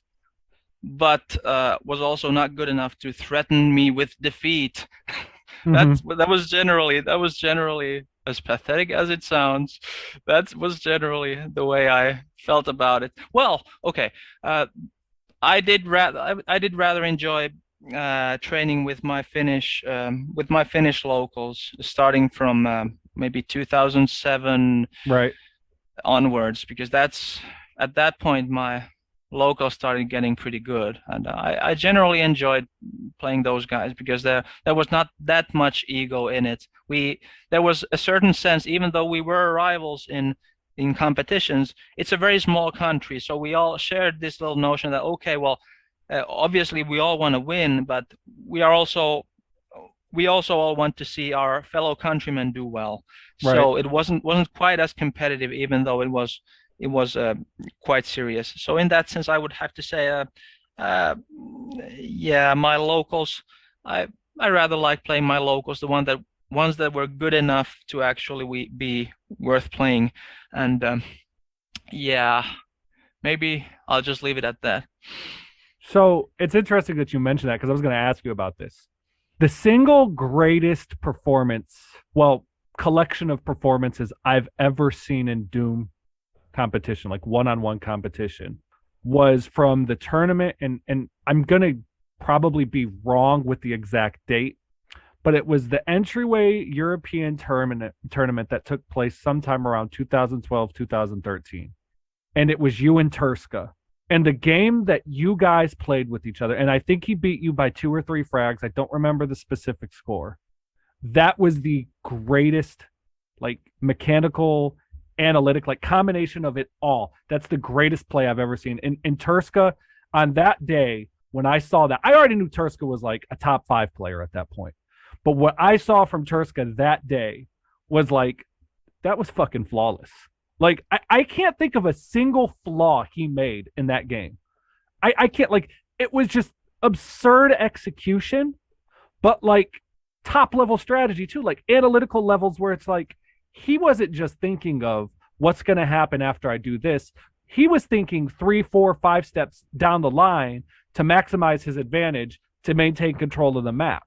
but was also not good enough to threaten me with defeat. That was generally, as pathetic as it sounds, that was generally the way I felt about it. Well, okay, I did rather enjoy training with my Finnish locals, starting from maybe 2007 right onwards, because that's at that point my locals started getting pretty good, and I generally enjoyed playing those guys because there was not that much ego in it. There was a certain sense, even though we were rivals in competitions, it's a very small country, so we all shared this little notion that, okay, well, obviously we all want to win, but we also all want to see our fellow countrymen do well. Right. So it wasn't quite as competitive, even though it was quite serious. So in that sense, I would have to say, yeah, my locals. I rather like playing my locals, the ones that were good enough to actually be worth playing. And yeah, maybe I'll just leave it at that. So it's interesting that you mentioned that, because I was going to ask you about this. The single greatest collection of performances I've ever seen in Doom competition, like one-on-one competition, was from the tournament, and I'm going to probably be wrong with the exact date, but it was the entryway European tournament that took place sometime around 2012, 2013. and it was you and Turska. And the game that you guys played with each other, and I think he beat you by 2 or 3 frags. I don't remember the specific score. That was the greatest, like, mechanical, analytic, like, combination of it all. That's the greatest play I've ever seen. In Turska, on that day, when I saw that, I already knew Turska was like a top 5 player at that point. But what I saw from Turska that day was like, that was fucking flawless. Like, I can't think of a single flaw he made in that game. I can't, like, it was just absurd execution, but like top level strategy too, like analytical levels where it's like, he wasn't just thinking of what's going to happen after I do this. He was thinking 3, 4, 5 steps down the line to maximize his advantage to maintain control of the map.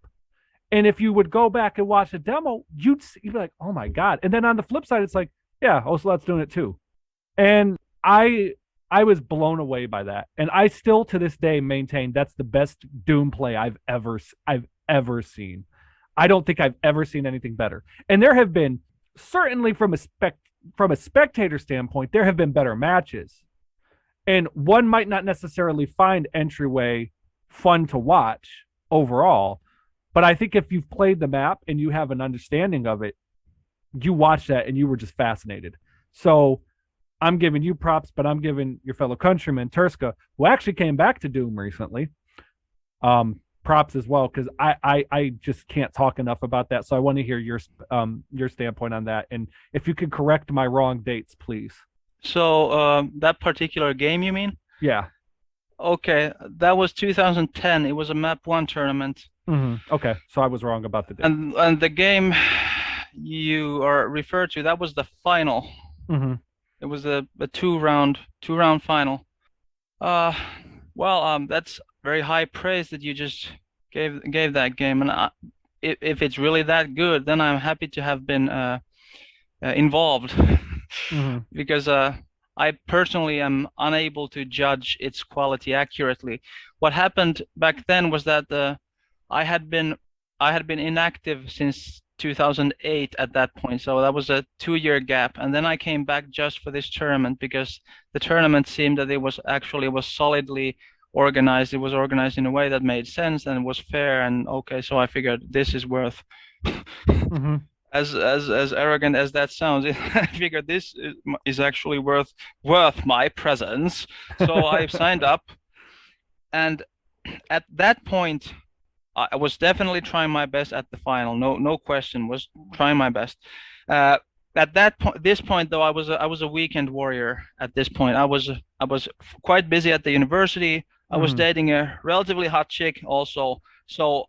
And if you would go back and watch a demo, you'd be like, oh my God. And then on the flip side, it's like, yeah, Ocelot's doing it too. And I was blown away by that. And I still to this day maintain that's the best Doom play I've ever seen. I don't think I've ever seen anything better. And there have been, certainly from a spectator standpoint, there have been better matches. And one might not necessarily find Entryway fun to watch overall. But I think if you've played the map and you have an understanding of it, you watched that and you were just fascinated. So I'm giving you props, but I'm giving your fellow countryman Turska, who actually came back to Doom recently, props as well, because I just can't talk enough about that. So I want to hear your standpoint on that, and if you could correct my wrong dates, please. So that particular game, you mean? Yeah. Okay, that was 2010. It was a Map 1 tournament. Mm-hmm. Okay, so I was wrong about the date. And the game you are referred to, that was the final. Mm-hmm. It was a two-round final. Well, that's very high praise that you just gave that game. And if it's really that good, then I'm happy to have been involved. Mm-hmm. Because I personally am unable to judge its quality accurately. What happened back then was that I had been inactive since 2008 at that point, so that was a 2-year gap, and then I came back just for this tournament because the tournament seemed that it was solidly organized. It was organized in a way that made sense and was fair, and okay, so I figured this is worth mm-hmm. as arrogant as that sounds, I figured this is actually worth my presence. So I signed up, and at that point I was definitely trying my best at the final. No question, was trying my best. At this point though, I was a weekend warrior. At this point, I was quite busy at the university. I was dating a relatively hot chick also, so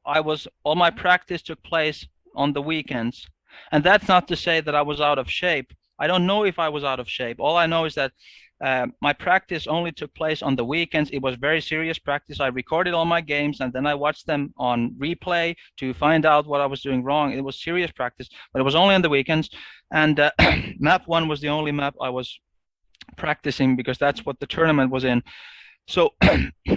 all my practice took place on the weekends. And that's not to say that I was out of shape. I don't know if I was out of shape. All I know is that my practice only took place on the weekends. It was very serious practice. I recorded all my games and then I watched them on replay to find out what I was doing wrong. It was serious practice, but it was only on the weekends. And map 1 was the only map I was practicing because that's what the tournament was in. So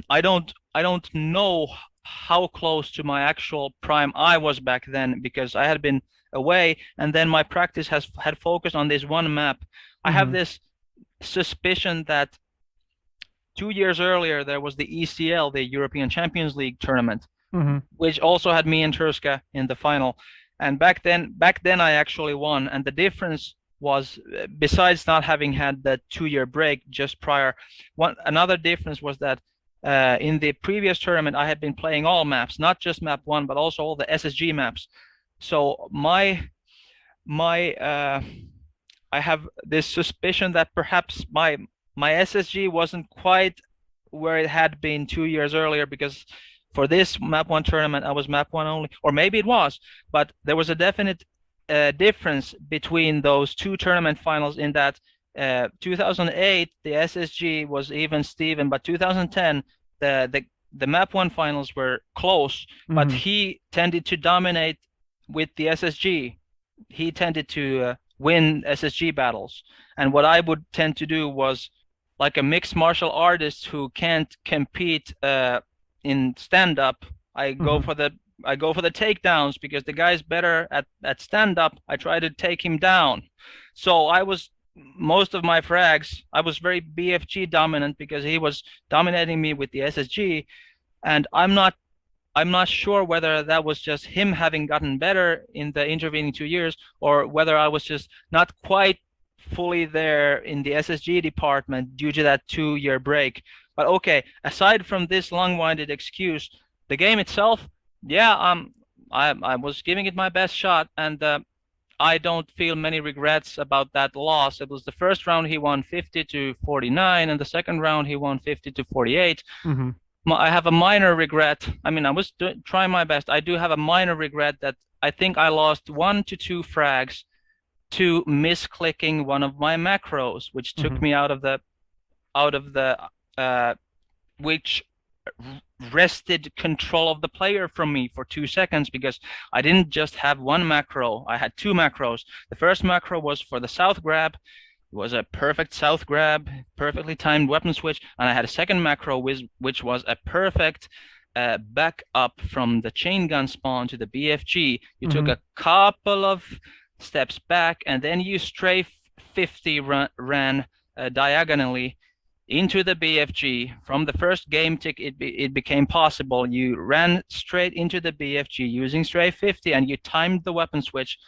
I don't know how close to my actual prime I was back then because I had been away, and then my practice had focused on this one map. I have this suspicion that 2 years earlier there was the ECL, the European Champions League tournament, which also had me and Turska in the final. And back then I actually won. And the difference was, besides not having had that 2-year break just prior, another difference was that in the previous tournament I had been playing all maps, not just map 1, but also all the SSG maps. So I have this suspicion that perhaps my SSG wasn't quite where it had been 2 years earlier, because for this map 1 tournament I was map 1 only, or maybe it was, but there was a definite difference between those 2 tournament finals in that 2008 the SSG was even Steven, but 2010 the map 1 finals were close, but he tended to dominate with the SSG. He tended to win SSG battles, and what I would tend to do was, like a mixed martial artist who can't compete in stand-up, I go for the takedowns because the guy's better at stand-up. I try to take him down. So I was most of my frags, I was very BFG dominant because he was dominating me with the SSG, and I'm not sure whether that was just him having gotten better in the intervening 2 years, or whether I was just not quite fully there in the SSG department due to that 2 year break. But okay, aside from this long-winded excuse, the game itself, yeah, I was giving it my best shot, and I don't feel many regrets about that loss. It was the first round he won 50-49, and the second round he won 50-48. Mm-hmm. I have a minor regret. I mean, I was trying my best. I do have a minor regret that I think I lost 1 to 2 frags to misclicking one of my macros, which took me out of the which wrested control of the player from me for 2 seconds, because I didn't just have one macro. I had two macros. The first macro was for the south grab. It was a perfect south grab, perfectly timed weapon switch, and I had a second macro which was a perfect back up from the chain gun spawn to the BFG. You took a couple of steps back, and then you strafe 50 ran diagonally into the BFG. From the first game tick, it became possible. You ran straight into the BFG using strafe 50, and you timed the weapon switch.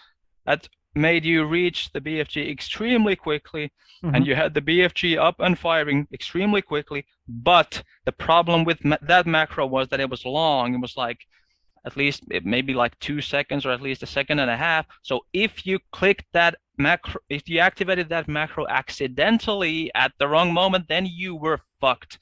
That made you reach the BFG extremely quickly, and you had the BFG up and firing extremely quickly. But the problem with that macro was that it was long. It was like at least maybe like 2 seconds, or at least a second and a half. So if you clicked that macro, if you activated that macro accidentally at the wrong moment, then you were fucked.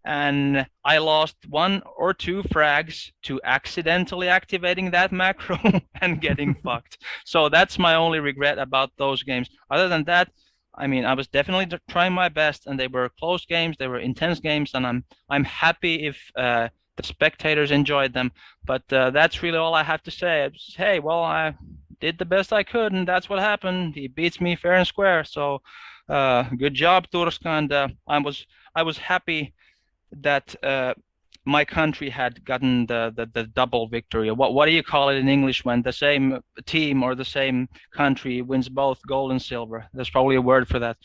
And I lost 1 or 2 frags to accidentally activating that macro and getting fucked. So that's my only regret about those games. Other than that, I mean, I was definitely trying my best, and they were close games, they were intense games, and I'm happy if the spectators enjoyed them. But that's really all I have to say. It's, hey, well, I did the best I could, and that's what happened. He beats me fair and square. So good job, Turska, and I was happy that my country had gotten the double victory. What do you call it in English when the same team or the same country wins both gold and silver? There's probably a word for that.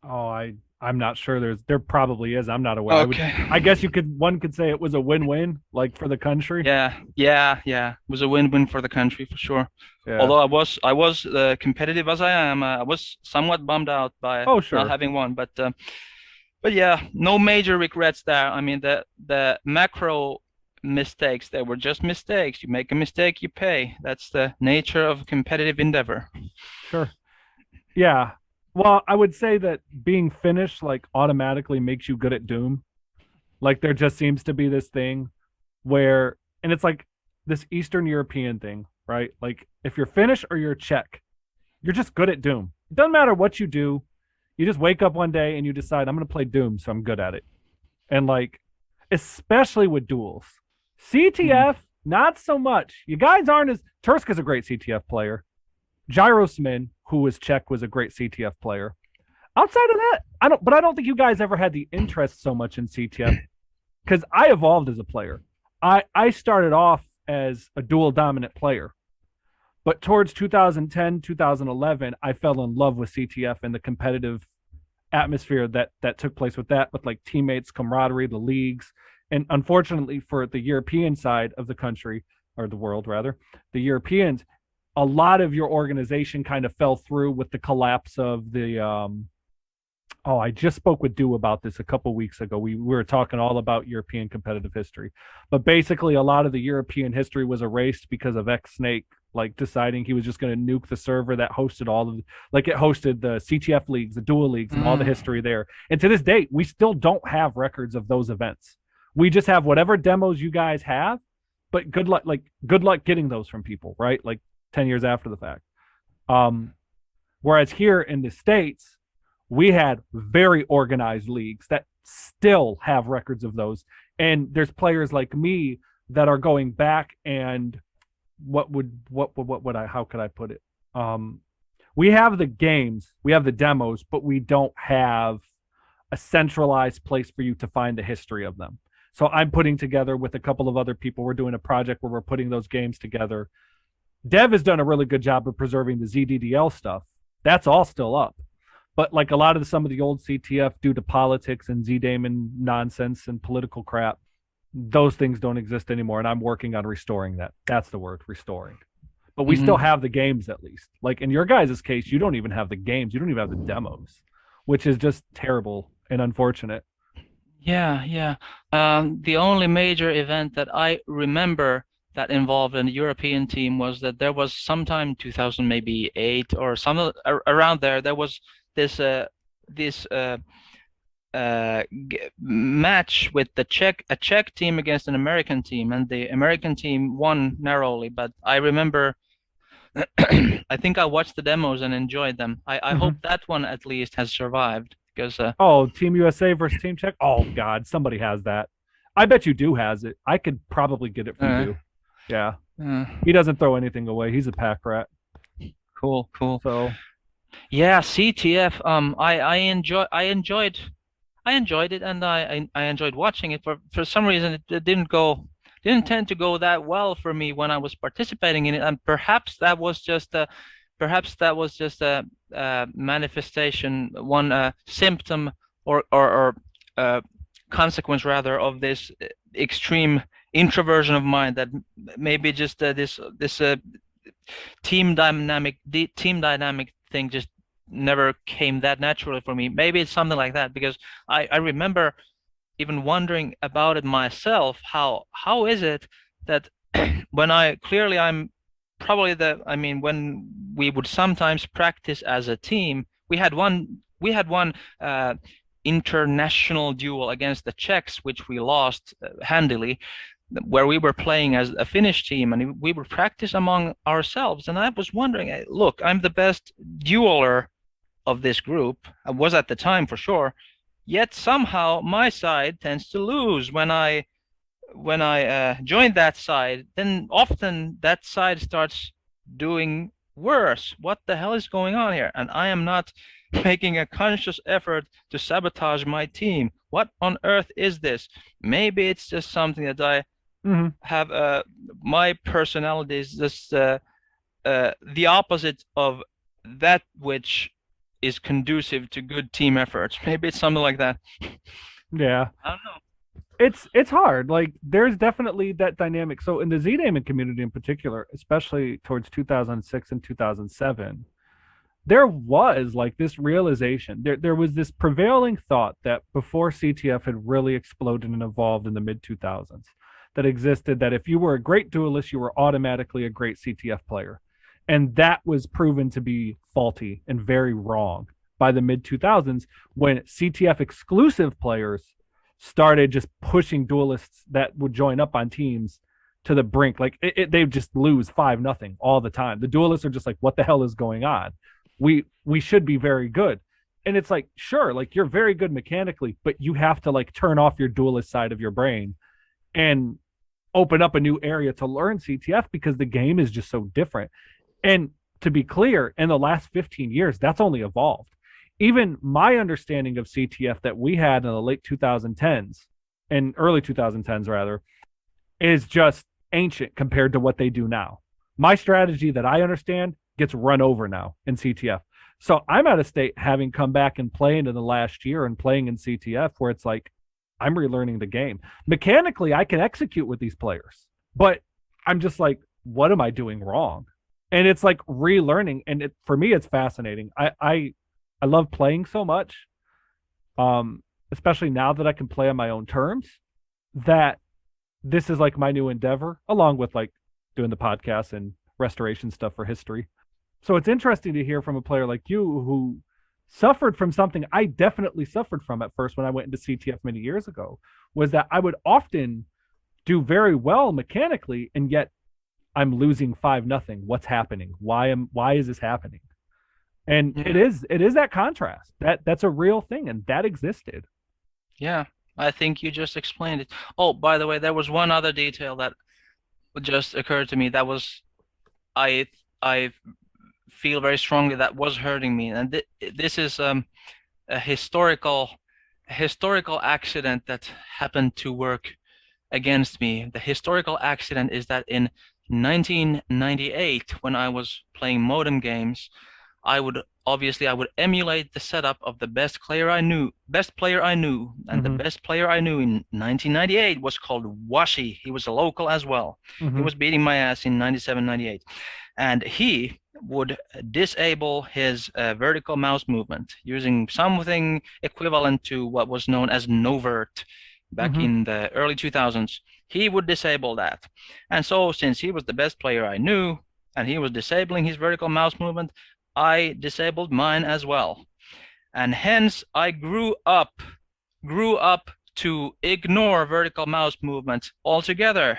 Oh, I'm not sure. There probably is. I'm not aware. Okay. I guess one could say it was a win-win, like for the country. Yeah. It was a win-win for the country for sure. Yeah. Although I was competitive as I am, I was somewhat bummed out by not having won. But yeah, no major regrets there. I mean, the macro mistakes, they were just mistakes. You make a mistake, you pay. That's the nature of competitive endeavor. Sure. Yeah. Well, I would say that being Finnish like automatically makes you good at Doom. Like there just seems to be this thing where, and it's like this Eastern European thing, right? Like if you're Finnish or you're Czech, you're just good at Doom. It doesn't matter what you do. You just wake up one day and you decide, I'm going to play Doom, so I'm good at it. And like, especially with duels. CTF, not so much. You guys aren't as, Turska's a great CTF player. Gyrosmin, who was Czech, was a great CTF player. Outside of that, I don't think you guys ever had the interest so much in CTF, because I evolved as a player. I started off as a dual dominant player, but towards 2010, 2011, I fell in love with CTF and the competitive atmosphere that took place with that, with like teammates, camaraderie, the leagues. And unfortunately for the European side of the country, or the world rather, the Europeans, a lot of your organization kind of fell through with the collapse of the I just spoke with Du about this a couple weeks ago. We were talking all about European competitive history, but basically a lot of the European history was erased because of X Snake like deciding he was just going to nuke the server that hosted all of, like it hosted the CTF leagues, the dual leagues, and all the history there. And to this date, we still don't have records of those events. We just have whatever demos you guys have, but good luck getting those from people, right? Like 10 years after the fact. Whereas here in the States, we had very organized leagues that still have records of those. And there's players like me that are going back and how could I put it? We have the games, we have the demos, but we don't have a centralized place for you to find the history of them. So I'm putting together with a couple of other people, we're doing a project where we're putting those games together. Dev has done a really good job of preserving the ZDDL stuff. That's all still up. But like a lot of some of the old CTF, due to politics and Z-Daemon nonsense and political crap, those things don't exist anymore. And I'm working on restoring that. That's the word, restoring. But we still have the games, at least. Like in your guys' case, you don't even have the games. You don't even have the demos, which is just terrible and unfortunate. Yeah, yeah. The only major event that I remember that involved a European team was that there was sometime 2000, maybe 8 or some around there. There was this this match with a Czech team against an American team, and the American team won narrowly. But I remember, I think I watched the demos and enjoyed them. I hope that one at least has survived because Oh, Team USA versus Team Czech. Oh God, somebody has that. I bet you do has it. I could probably get it from you. Yeah, he doesn't throw anything away. He's a pack rat. Cool, cool. So yeah, CTF. I enjoyed it, and I enjoyed watching it. For some reason, it didn't tend to go that well for me when I was participating in it, and perhaps that was just a manifestation, one symptom or consequence rather of this extreme introversion of mine, that maybe just this team dynamic thing just never came that naturally for me. Maybe it's something like that, because I remember even wondering about it myself. How is it that when I'm probably when we would sometimes practice as a team, we had one international duel against the Czechs, which we lost handily, where we were playing as a Finnish team, and we would practice among ourselves. And I was wondering, look, I'm the best dueler of this group. I was at the time for sure. Yet somehow my side tends to lose when I join that side. Then often that side starts doing worse. What the hell is going on here? And I am not making a conscious effort to sabotage my team. What on earth is this? Maybe it's just something that I have. My personality is just the opposite of that which is conducive to good team efforts. Maybe it's something like that. Yeah. I don't know. It's hard. Like there's definitely that dynamic. So in the Z-Daemon community in particular, especially towards 2006 and 2007, there was like this realization. There was this prevailing thought that before CTF had really exploded and evolved in the mid 2000s, that existed that if you were a great duelist, you were automatically a great CTF player. And that was proven to be faulty and very wrong by the mid 2000s, when CTF exclusive players started just pushing duelists that would join up on teams to the brink. Like they just lose 5-0 all the time. The duelists are just like, what the hell is going on? We should be very good. And it's like, sure, like you're very good mechanically, but you have to like turn off your duelist side of your brain and open up a new area to learn CTF, because the game is just so different. And to be clear, in the last 15 years, that's only evolved. Even my understanding of CTF that we had in the late 2010s and early 2010s rather, is just ancient compared to what they do now. My strategy that I understand gets run over now in CTF. So I'm out of state, having come back and playing in the last year and playing in CTF, where it's like I'm relearning the game. Mechanically, I can execute with these players, but I'm just like, what am I doing wrong? And it's like relearning. And for me, it's fascinating. I love playing so much, especially now that I can play on my own terms, that this is like my new endeavor, along with like doing the podcast and restoration stuff for history. So it's interesting to hear from a player like you who suffered from something I definitely suffered from at first when I went into CTF many years ago, was that I would often do very well mechanically, and yet I'm losing 5-0. What's happening? Why is this happening? And it is that contrast. That's a real thing, and that existed. Yeah, I think you just explained it. Oh, by the way, there was one other detail that just occurred to me that was I feel very strongly that was hurting me, and this is a historical accident that happened to work against me. The historical accident is that in 1998, when I was playing modem games, I would obviously I would emulate the setup of the best player I knew, and the best player I knew in 1998 was called Washi. He was a local as well. He was beating my ass in 97, 98. And he would disable his vertical mouse movement using something equivalent to what was known as Novert back in the early 2000s. He would disable that. And so since he was the best player I knew and he was disabling his vertical mouse movement, I disabled mine as well. And hence I grew up to ignore vertical mouse movements altogether.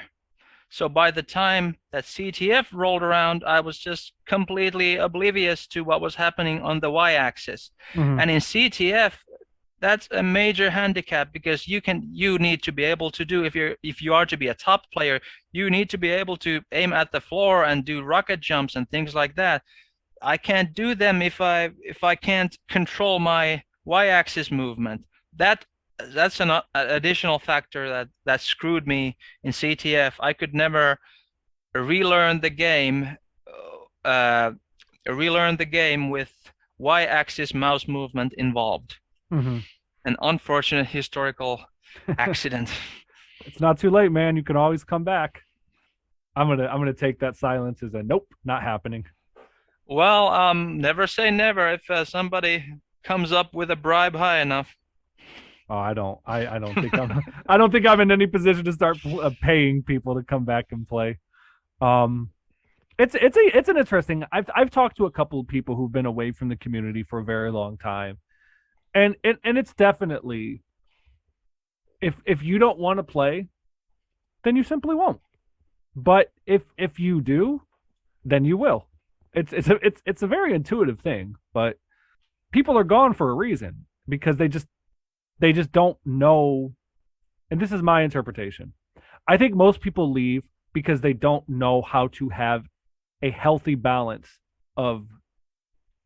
So by the time that CTF rolled around, I was just completely oblivious to what was happening on the y-axis. And in CTF, that's a major handicap, because you need to be able to do, if you are to be a top player, you need to be able to aim at the floor and do rocket jumps and things like that. I can't do them if I can't control my y-axis movement. That's an additional factor that screwed me in CTF. I could never relearn the game with y-axis mouse movement involved. An unfortunate historical accident. It's not too late, man. You can always come back. I'm gonna take that silence as a nope, not happening. Well, never say never. If somebody comes up with a bribe high enough. Oh, I don't think I don't think I'm in any position to start paying people to come back and play. It's an interesting. I've talked to a couple of people who've been away from the community for a very long time, and it's definitely, if you don't want to play, then you simply won't. But if you do, then you will. It's a very intuitive thing, but people are gone for a reason, because they just don't know. And this is my interpretation. I think most people leave because they don't know how to have a healthy balance of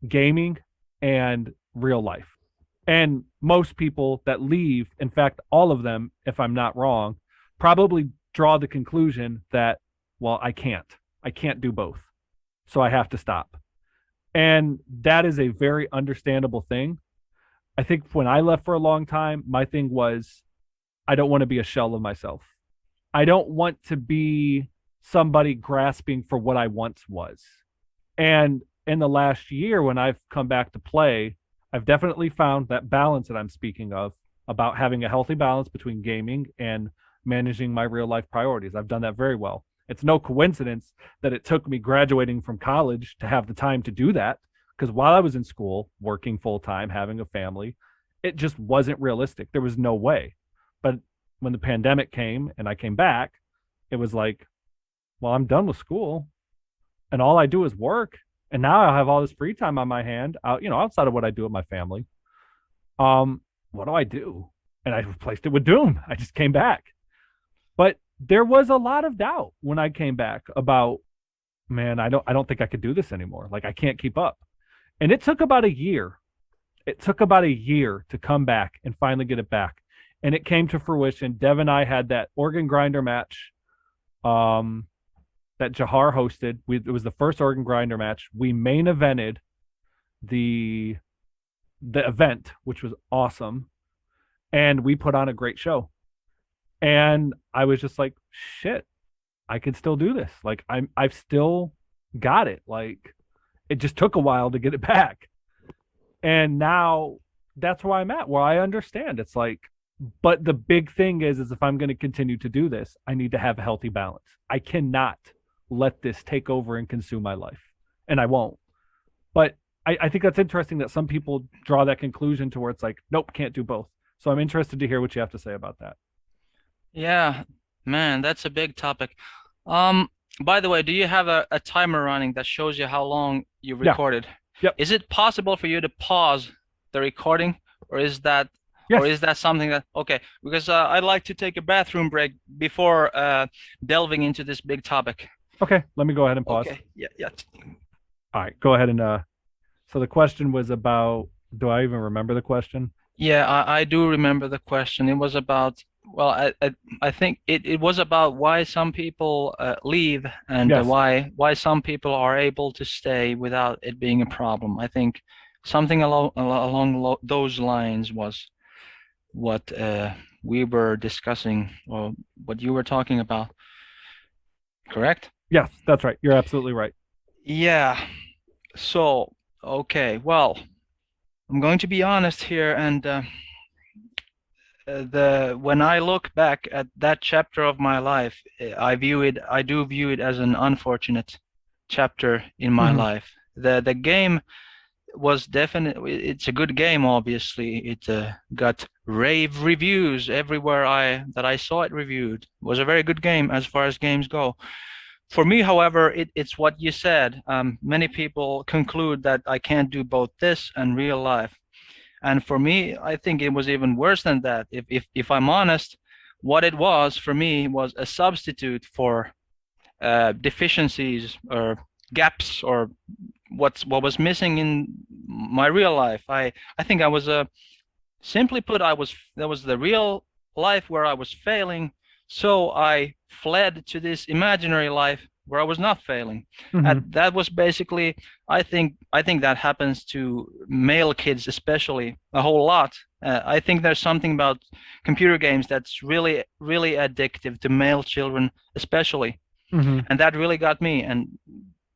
gaming and real life. And most people that leave, in fact, all of them, if I'm not wrong, probably draw the conclusion that, well, I can't do both, so I have to stop. And that is a very understandable thing. I think when I left for a long time, my thing was, I don't want to be a shell of myself. I don't want to be somebody grasping for what I once was. And in the last year, when I've come back to play, I've definitely found that balance that I'm speaking of, about having a healthy balance between gaming and managing my real life priorities. I've done that very well. It's no coincidence that it took me graduating from college to have the time to do that, because while I was in school, working full time, having a family, it just wasn't realistic. There was no way. But when the pandemic came and I came back, it was like, well, I'm done with school and all I do is work. And now I have all this free time on my hand, outside of what I do with my family. What do I do? And I replaced it with Doom. I just came back. But there was a lot of doubt when I came back about, man, I don't think I could do this anymore. Like, I can't keep up. And it took about a year. It took about a year to come back and finally get it back. And it came to fruition. Dev and I had that organ grinder match that Jahar hosted. It was the first organ grinder match. We main evented the event, which was awesome. And we put on a great show. And I was just like, shit, I can still do this. Like, I've still got it. Like, it just took a while to get it back. And now that's where I'm at, where I understand. It's like, but the big thing is if I'm going to continue to do this, I need to have a healthy balance. I cannot let this take over and consume my life. And I won't. But I think that's interesting that some people draw that conclusion to where it's like, nope, can't do both. So I'm interested to hear what you have to say about that. Yeah, man, that's a big topic. By the way, do you have a timer running that shows you how long you recorded? Yep. Is it possible for you to pause the recording, or is that something that, okay, because I'd like to take a bathroom break before delving into this big topic. Okay, let me go ahead and pause. Okay, yeah. All right, go ahead and so the question was about, do I even remember the question? Yeah, I do remember the question. It was about, well, I think it was about why some people leave, and Yes. why some people are able to stay without it being a problem. I think something along those lines was what we were discussing, or what you were talking about, correct? Yes, that's right. You're absolutely right. Yeah. So, okay, well, I'm going to be honest here, and the when I look back at that chapter of my life, I do view it as an unfortunate chapter in my Mm-hmm. life. The game was definitely, it's a good game, obviously. It got rave reviews everywhere I saw it reviewed. It was a very good game as far as games go. For me, however, it's what you said. Many people conclude that I can't do both this and real life. And for me, I think it was even worse than that. If I'm honest, what it was for me was a substitute for deficiencies or gaps, or what was missing in my real life. I think I was simply put, that was the real life where I was failing, so I fled to this imaginary life where I was not failing. Mm-hmm. And that was basically, I think that happens to male kids especially a whole lot. I think there's something about computer games that's really, really addictive to male children especially. Mm-hmm. And that really got me. And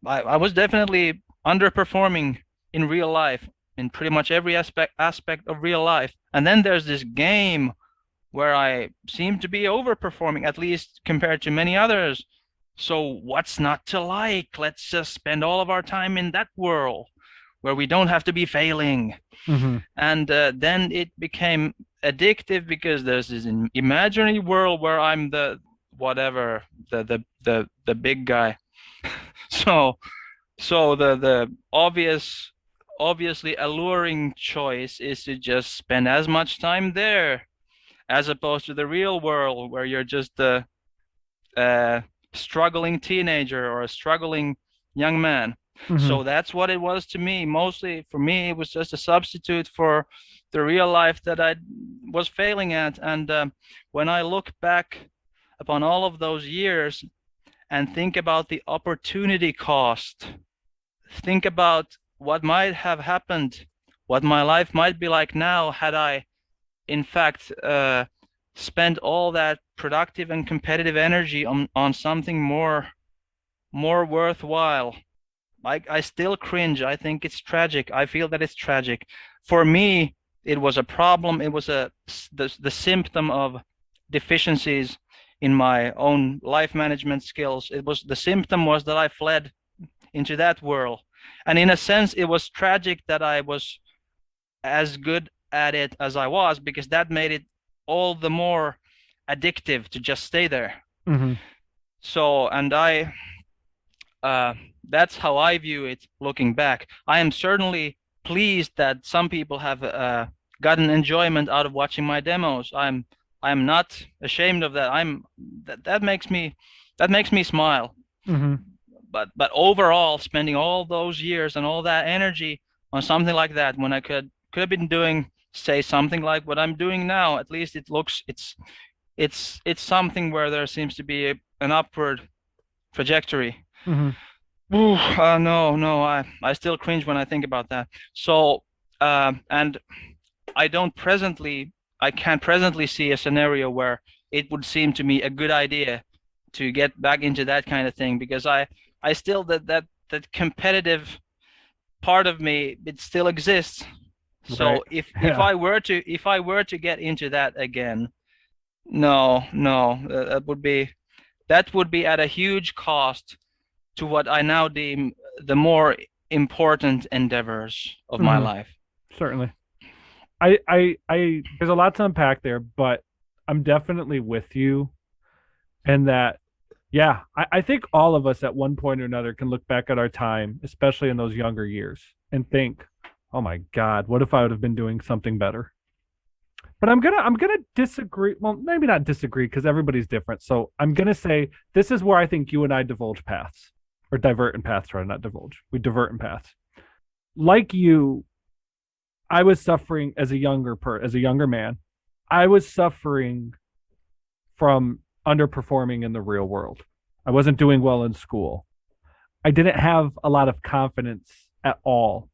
I was definitely underperforming in real life, in pretty much every aspect of real life. And then there's this game where I seem to be overperforming, at least compared to many others. So what's not to like? Let's just spend all of our time in that world where we don't have to be failing. Mm-hmm. And then it became addictive because there's this imaginary world where I'm the whatever, the big guy. So the obviously alluring choice is to just spend as much time there as opposed to the real world where you're just a struggling teenager or a struggling young man. Mm-hmm. So that's what it was to me. Mostly for me, it was just a substitute for the real life that I was failing at. And when I look back upon all of those years and think about the opportunity cost, think about what might have happened, what my life might be like now had I, in fact, spent all that productive and competitive energy on something more worthwhile. I still cringe. I think it's tragic. I feel that it's tragic. For me, it was a problem. It was the symptom of deficiencies in my own life management skills. It was the symptom was that I fled into that world. And in a sense, it was tragic that I was as good at it as I was, because that made it all the more addictive to just stay there. Mm-hmm. So, and that's how I view it looking back. I am certainly pleased that some people have gotten enjoyment out of watching my demos. I'm not ashamed of that. That makes me smile. Mm-hmm. But overall, spending all those years and all that energy on something like that when I could have been doing, say, something like what I'm doing now, at least it's something where there seems to be an upward trajectory. Mm-hmm. Ooh, no, I still cringe when I think about that. So, and I can't presently see a scenario where it would seem to me a good idea to get back into that kind of thing, because I still, that competitive part of me, it still exists. So Right. if Yeah. I were to get into that again, no, that would be at a huge cost to what I now deem the more important endeavors of my Mm-hmm. life. Certainly. There's a lot to unpack there, but I'm definitely with you in that. Yeah, I think all of us at one point or another can look back at our time, especially in those younger years, and think, "Oh my God, what if I would have been doing something better?" But I'm gonna disagree. Well, maybe not disagree because everybody's different. So I'm gonna say this is where I think you and I divulge paths, or divert in paths, rather, not divulge. We divert in paths. Like you, I was suffering as as a younger man. I was suffering from underperforming in the real world. I wasn't doing well in school. I didn't have a lot of confidence at all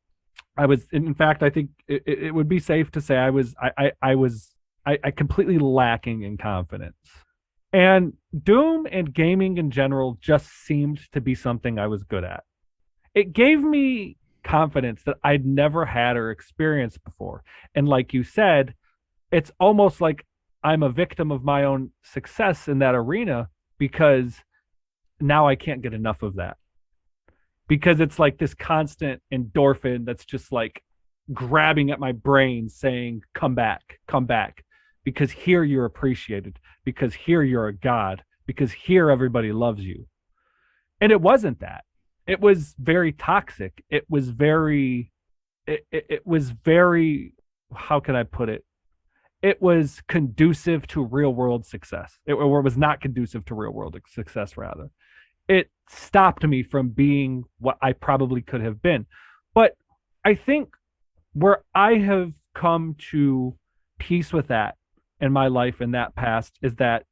I was, in fact, I think it would be safe to say I completely lacking in confidence. And Doom and gaming in general just seemed to be something I was good at. It gave me confidence that I'd never had or experienced before. And like you said, it's almost like I'm a victim of my own success in that arena because now I can't get enough of that. Because it's like this constant endorphin that's just like grabbing at my brain saying, come back. Because here you're appreciated. Because here you're a god. Because here everybody loves you. And it wasn't that. It was very toxic. It was very, how can I put it? It was conducive to real world success. Or it was not conducive to real world success, rather. It stopped me from being what I probably could have been. But I think where I have come to peace with that in my life in that past is that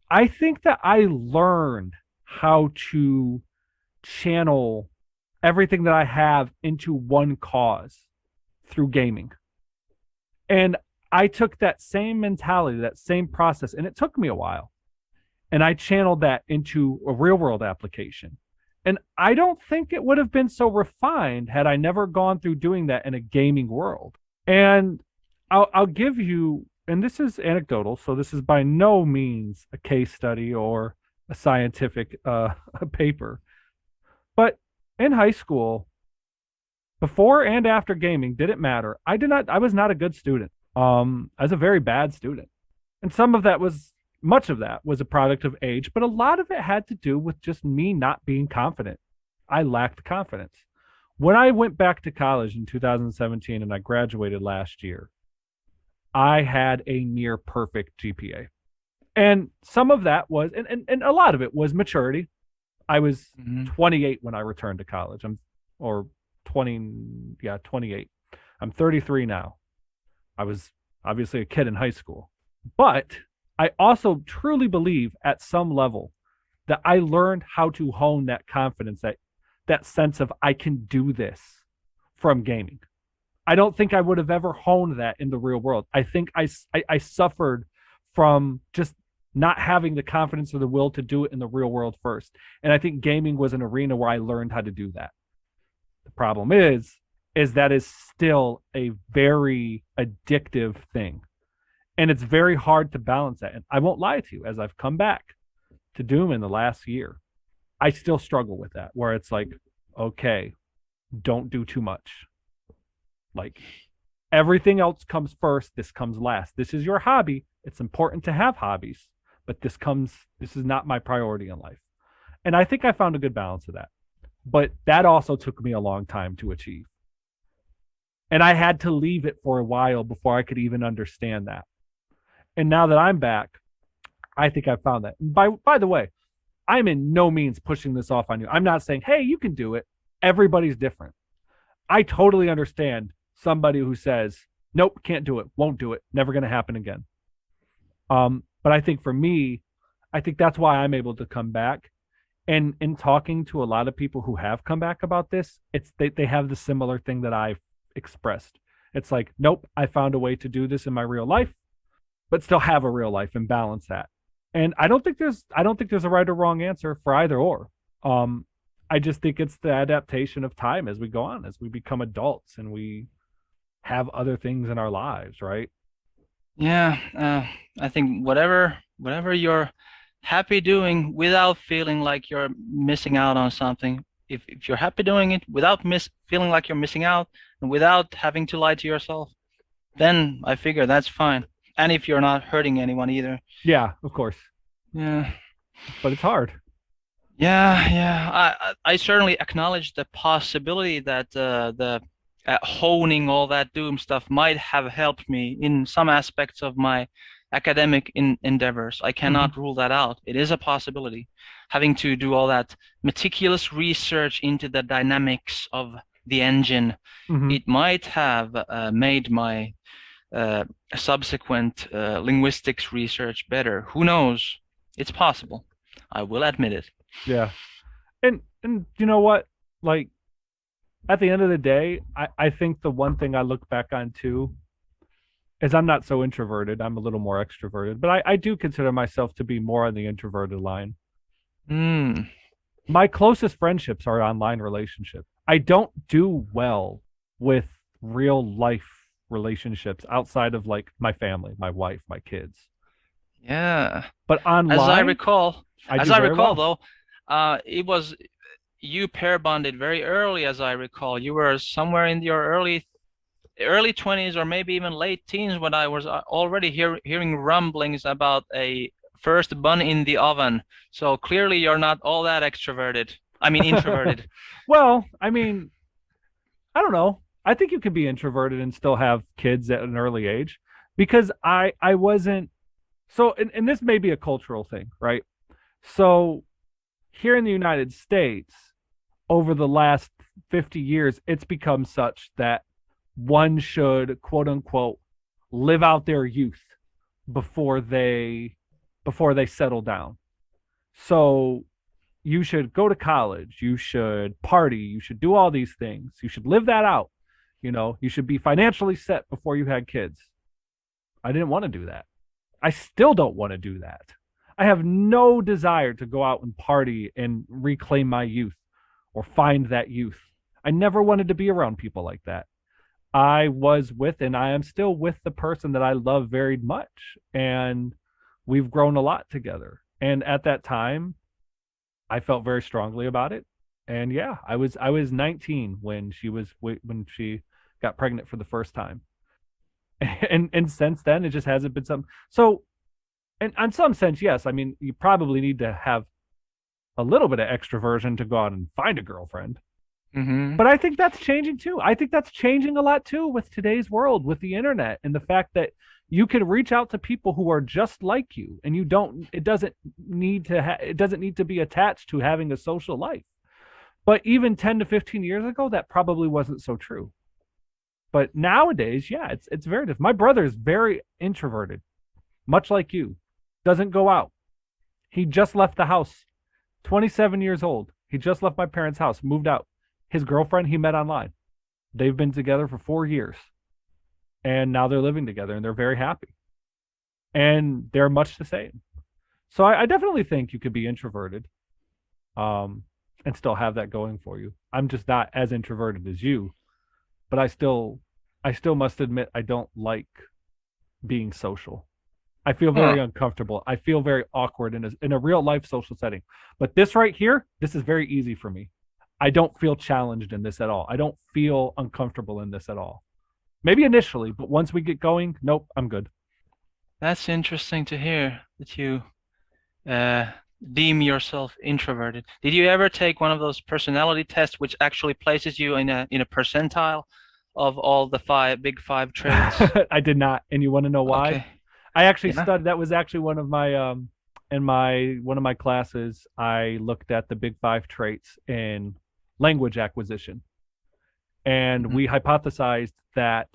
I think that I learned how to channel everything that I have into one cause through gaming. And I took that same mentality, that same process, and it took me a while. And I channeled that into a real world application. And I don't think it would have been so refined had I never gone through doing that in a gaming world. And I'll give you, and this is anecdotal, so this is by no means a case study or a scientific a paper. But in high school, before and after gaming, didn't matter. I was not a good student. I was a very bad student. And much of that was a product of age, but a lot of it had to do with just me not being confident. I lacked confidence. When I went back to college in 2017 and I graduated last year, I had a near perfect GPA. And some of that was, and a lot of it was maturity. I was 28 when I returned to college. Or 28. I'm 33 now. I was obviously a kid in high school. But I also truly believe at some level that I learned how to hone that confidence, that sense of I can do this from gaming. I don't think I would have ever honed that in the real world. I think I suffered from just not having the confidence or the will to do it in the real world first. And I think gaming was an arena where I learned how to do that. The problem is that is still a very addictive thing. And it's very hard to balance that. And I won't lie to you, as I've come back to Doom in the last year, I still struggle with that, where it's like, okay, don't do too much. Like, everything else comes first. This comes last. This is your hobby. It's important to have hobbies, but this is not my priority in life. And I think I found a good balance of that. But that also took me a long time to achieve. And I had to leave it for a while before I could even understand that. And now that I'm back, I think I found that. By the way, I'm in no means pushing this off on you. I'm not saying, hey, you can do it. Everybody's different. I totally understand somebody who says, nope, can't do it, won't do it, never going to happen again. But I think for me, I think that's why I'm able to come back. And in talking to a lot of people who have come back about this, they have the similar thing that I've expressed. It's like, nope, I found a way to do this in my real life, but still have a real life and balance that. And I don't think there's a right or wrong answer for either or. I just think it's the adaptation of time as we go on, as we become adults and we have other things in our lives, right? Yeah, I think whatever you're happy doing without feeling like you're missing out on something, if you're happy doing it without feeling like you're missing out and without having to lie to yourself, then I figure that's fine. And if you're not hurting anyone either. Yeah, of course. Yeah. But it's hard. Yeah. I certainly acknowledge the possibility that the honing all that Doom stuff might have helped me in some aspects of my academic endeavors. I cannot rule that out. It is a possibility. Having to do all that meticulous research into the dynamics of the engine, it might have made my subsequent linguistics research better. Who knows? It's possible. I will admit it. Yeah. And you know what? Like, at the end of the day, I think the one thing I look back on too is I'm not so introverted. I'm a little more extroverted, but I do consider myself to be more on the introverted line. Hmm. My closest friendships are online relationships. I don't do well with real life relationships outside of like my family, my wife, my kids. Yeah. But As I online, recall, I as do I very recall well. though, it was you pair bonded very early, as I recall. You were somewhere in your early 20s or maybe even late teens when I was already hearing rumblings about a first bun in the oven. So clearly you're not all that extroverted. I mean introverted. Well, I mean, I don't know. I think you can be introverted and still have kids at an early age because I wasn't so and this may be a cultural thing, right? So here in the United States, over the last 50 years, it's become such that one should quote unquote live out their youth before they settle down. So you should go to college, you should party, you should do all these things. You should live that out. You should be financially set before you had kids. I didn't want to do that. I still don't want to do that. I have no desire to go out and party and reclaim my youth or find that youth. I never wanted to be around people like that. I was with and I am still with the person that I love very much. And we've grown a lot together. And at that time, I felt very strongly about it. And yeah, I was 19 when she got pregnant for the first time. And since then it just hasn't been something. So, and in some sense, yes, I mean, you probably need to have a little bit of extroversion to go out and find a girlfriend. Hmm. But I think that's changing too. I think that's changing a lot too with today's world, with the internet and the fact that you can reach out to people who are just like you and you don't it doesn't need to be attached to having a social life. But even 10 to 15 years ago that probably wasn't so true. But nowadays, yeah, it's very different. My brother is very introverted, much like you. Doesn't go out. He just left the house. 27 years old. He just left my parents' house, moved out. His girlfriend he met online. They've been together for 4 years. And now they're living together and they're very happy. And they're much the same. So I definitely think you could be introverted and still have that going for you. I'm just not as introverted as you, but I still must admit I don't like being social. I feel Huh. very uncomfortable. I feel very awkward in a real life social setting. But this right here, this is very easy for me. I don't feel challenged in this at all. I don't feel uncomfortable in this at all. Maybe initially, but once we get going, nope, I'm good. That's interesting to hear that you uh, deem yourself introverted. Did you ever take one of those personality tests which actually places you in a percentile of all the big five traits? I did not. And you want to know why? Okay. I actually Yeah. studied that was actually one of my in my one of my classes I looked at the big five traits in language acquisition. And Mhm. we hypothesized that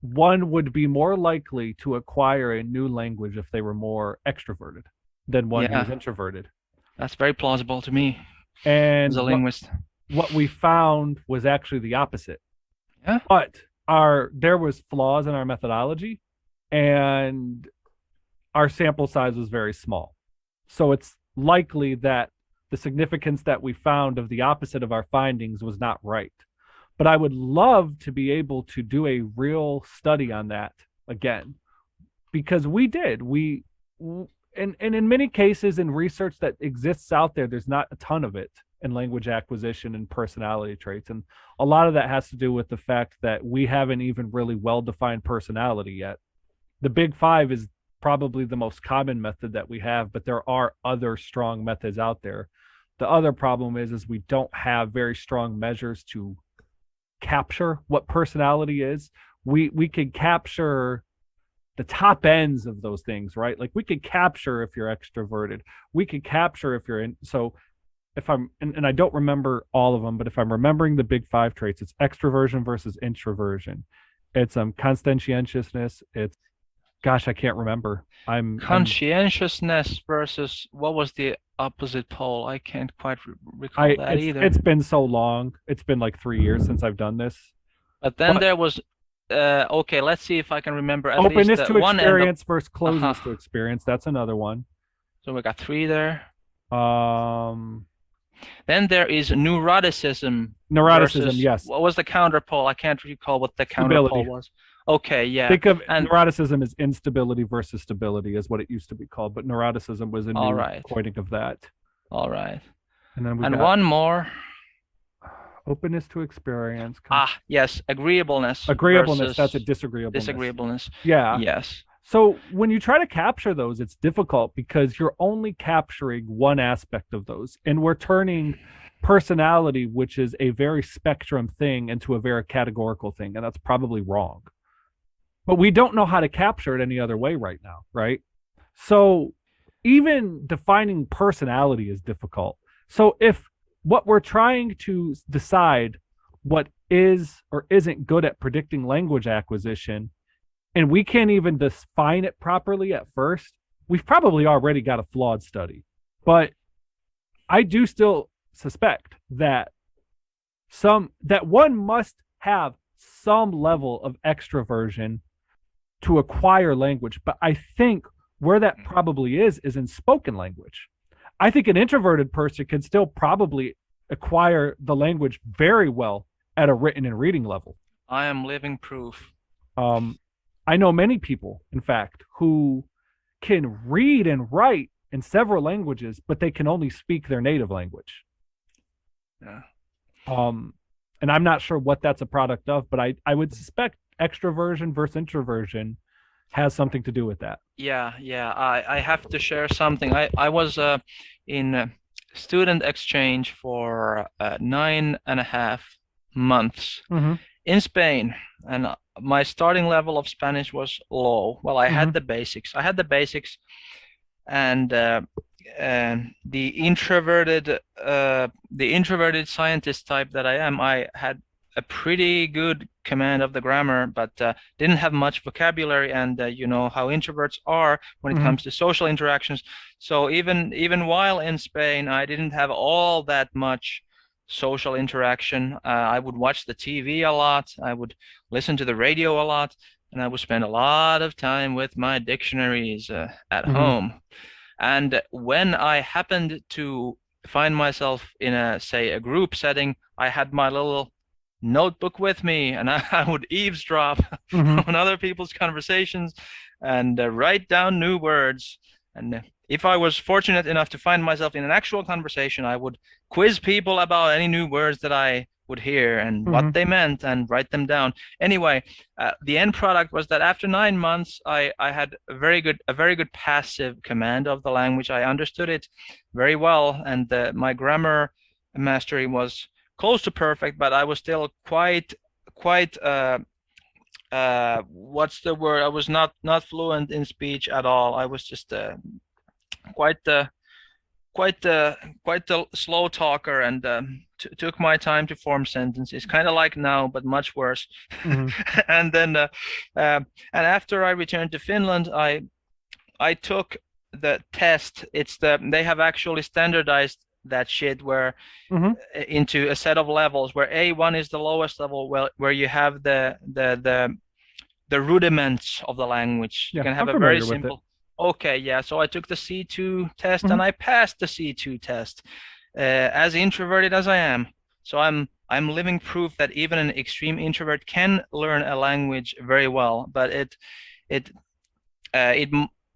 one would be more likely to acquire a new language if they were more extroverted than one who was Yeah, introverted. that's very plausible to me as a And linguist. what we found was actually the opposite. Yeah. But our there was flaws in our methodology and our sample size was very small. So it's likely that the significance that we found of the opposite of our findings was not right. But I would love to be able to do a real study on that again because we did. And in many cases in research that exists out there, there's not a ton of it in language acquisition and personality traits. And a lot of that has to do with the fact that we haven't even really well defined personality yet. The big five is probably the most common method that we have, but there are other strong methods out there. The other problem is we don't have very strong measures to capture what personality is. We could capture the top ends of those things, right? Like we could capture if you're extroverted. We could capture if you're in. So if and I don't remember all of them, but if I'm remembering the big five traits, it's extroversion versus introversion. It's conscientiousness. It's gosh, I can't remember. I'm Conscientiousness versus what was the opposite pole? I can't quite recall that either. It's been so long. It's been like 3 years since I've done this. But then But there was, okay, let's see if I can remember at least openness to one end of. experience versus closeness to experience. That's another one. So we got 3 there. Um, Then there is neuroticism. Neuroticism, yes. What was the counterpole? I can't recall what the counterpole was. Okay, yeah. Think of neuroticism as instability versus stability is what it used to be called, but neuroticism was a new coining of that. All right. And then and one more. Openness to experience. Yes, agreeableness. Agreeableness, that's a disagreeableness. Disagreeableness. Yeah. Yes. So when you try to capture those, it's difficult because you're only capturing one aspect of those. And we're turning personality, which is a very spectrum thing, into a very categorical thing. And that's probably wrong. But we don't know how to capture it any other way right now, right? So even defining personality is difficult. So if what we're trying to decide what is or isn't good at predicting language acquisition, and we can't even define it properly at first, we've probably already got a flawed study. But I do still suspect that one must have some level of extroversion to acquire language. But I think where that probably is in spoken language. I think an introverted person can still probably acquire the language very well at a written and reading level. I am living proof. I know many people, in fact, who can read and write in several languages, but they can only speak their native language. Yeah. And I'm not sure what that's a product of, but I would suspect extroversion versus introversion has something to do with that. Yeah. I have to share something. I was in student exchange for 9.5 months in Spain, and my starting level of Spanish was low. Well, I had the basics. And the introverted scientist type that I am, I had a pretty good command of the grammar, but didn't have much vocabulary, and you know how introverts are when it comes to social interactions. So even while in Spain, I didn't have all that much social interaction. I would watch the TV a lot, I would listen to the radio a lot, and I would spend a lot of time with my dictionaries at home. And when I happened to find myself in a group setting, I had my little notebook with me, and I would eavesdrop on other people's conversations and write down new words. And if I was fortunate enough to find myself in an actual conversation, I would quiz people about any new words that I would hear and what they meant and write them down. Anyway, the end product was that after 9 months, I had a very good passive command of the language. I understood it very well, and my grammar mastery was close to perfect, but I was still quite what's the word? I was not fluent in speech at all. I was just quite the slow talker, and took my time to form sentences, kind of like now, but much worse. And then and after I returned to Finland, I took the test. They have actually standardized that shit where into a set of levels where A1 is the lowest level, where you have the rudiments of the language. You can have a very simple. Okay, yeah. So I took the C2 test and I passed the C2 test, as introverted as I am. So I'm living proof that even an extreme introvert can learn a language very well. But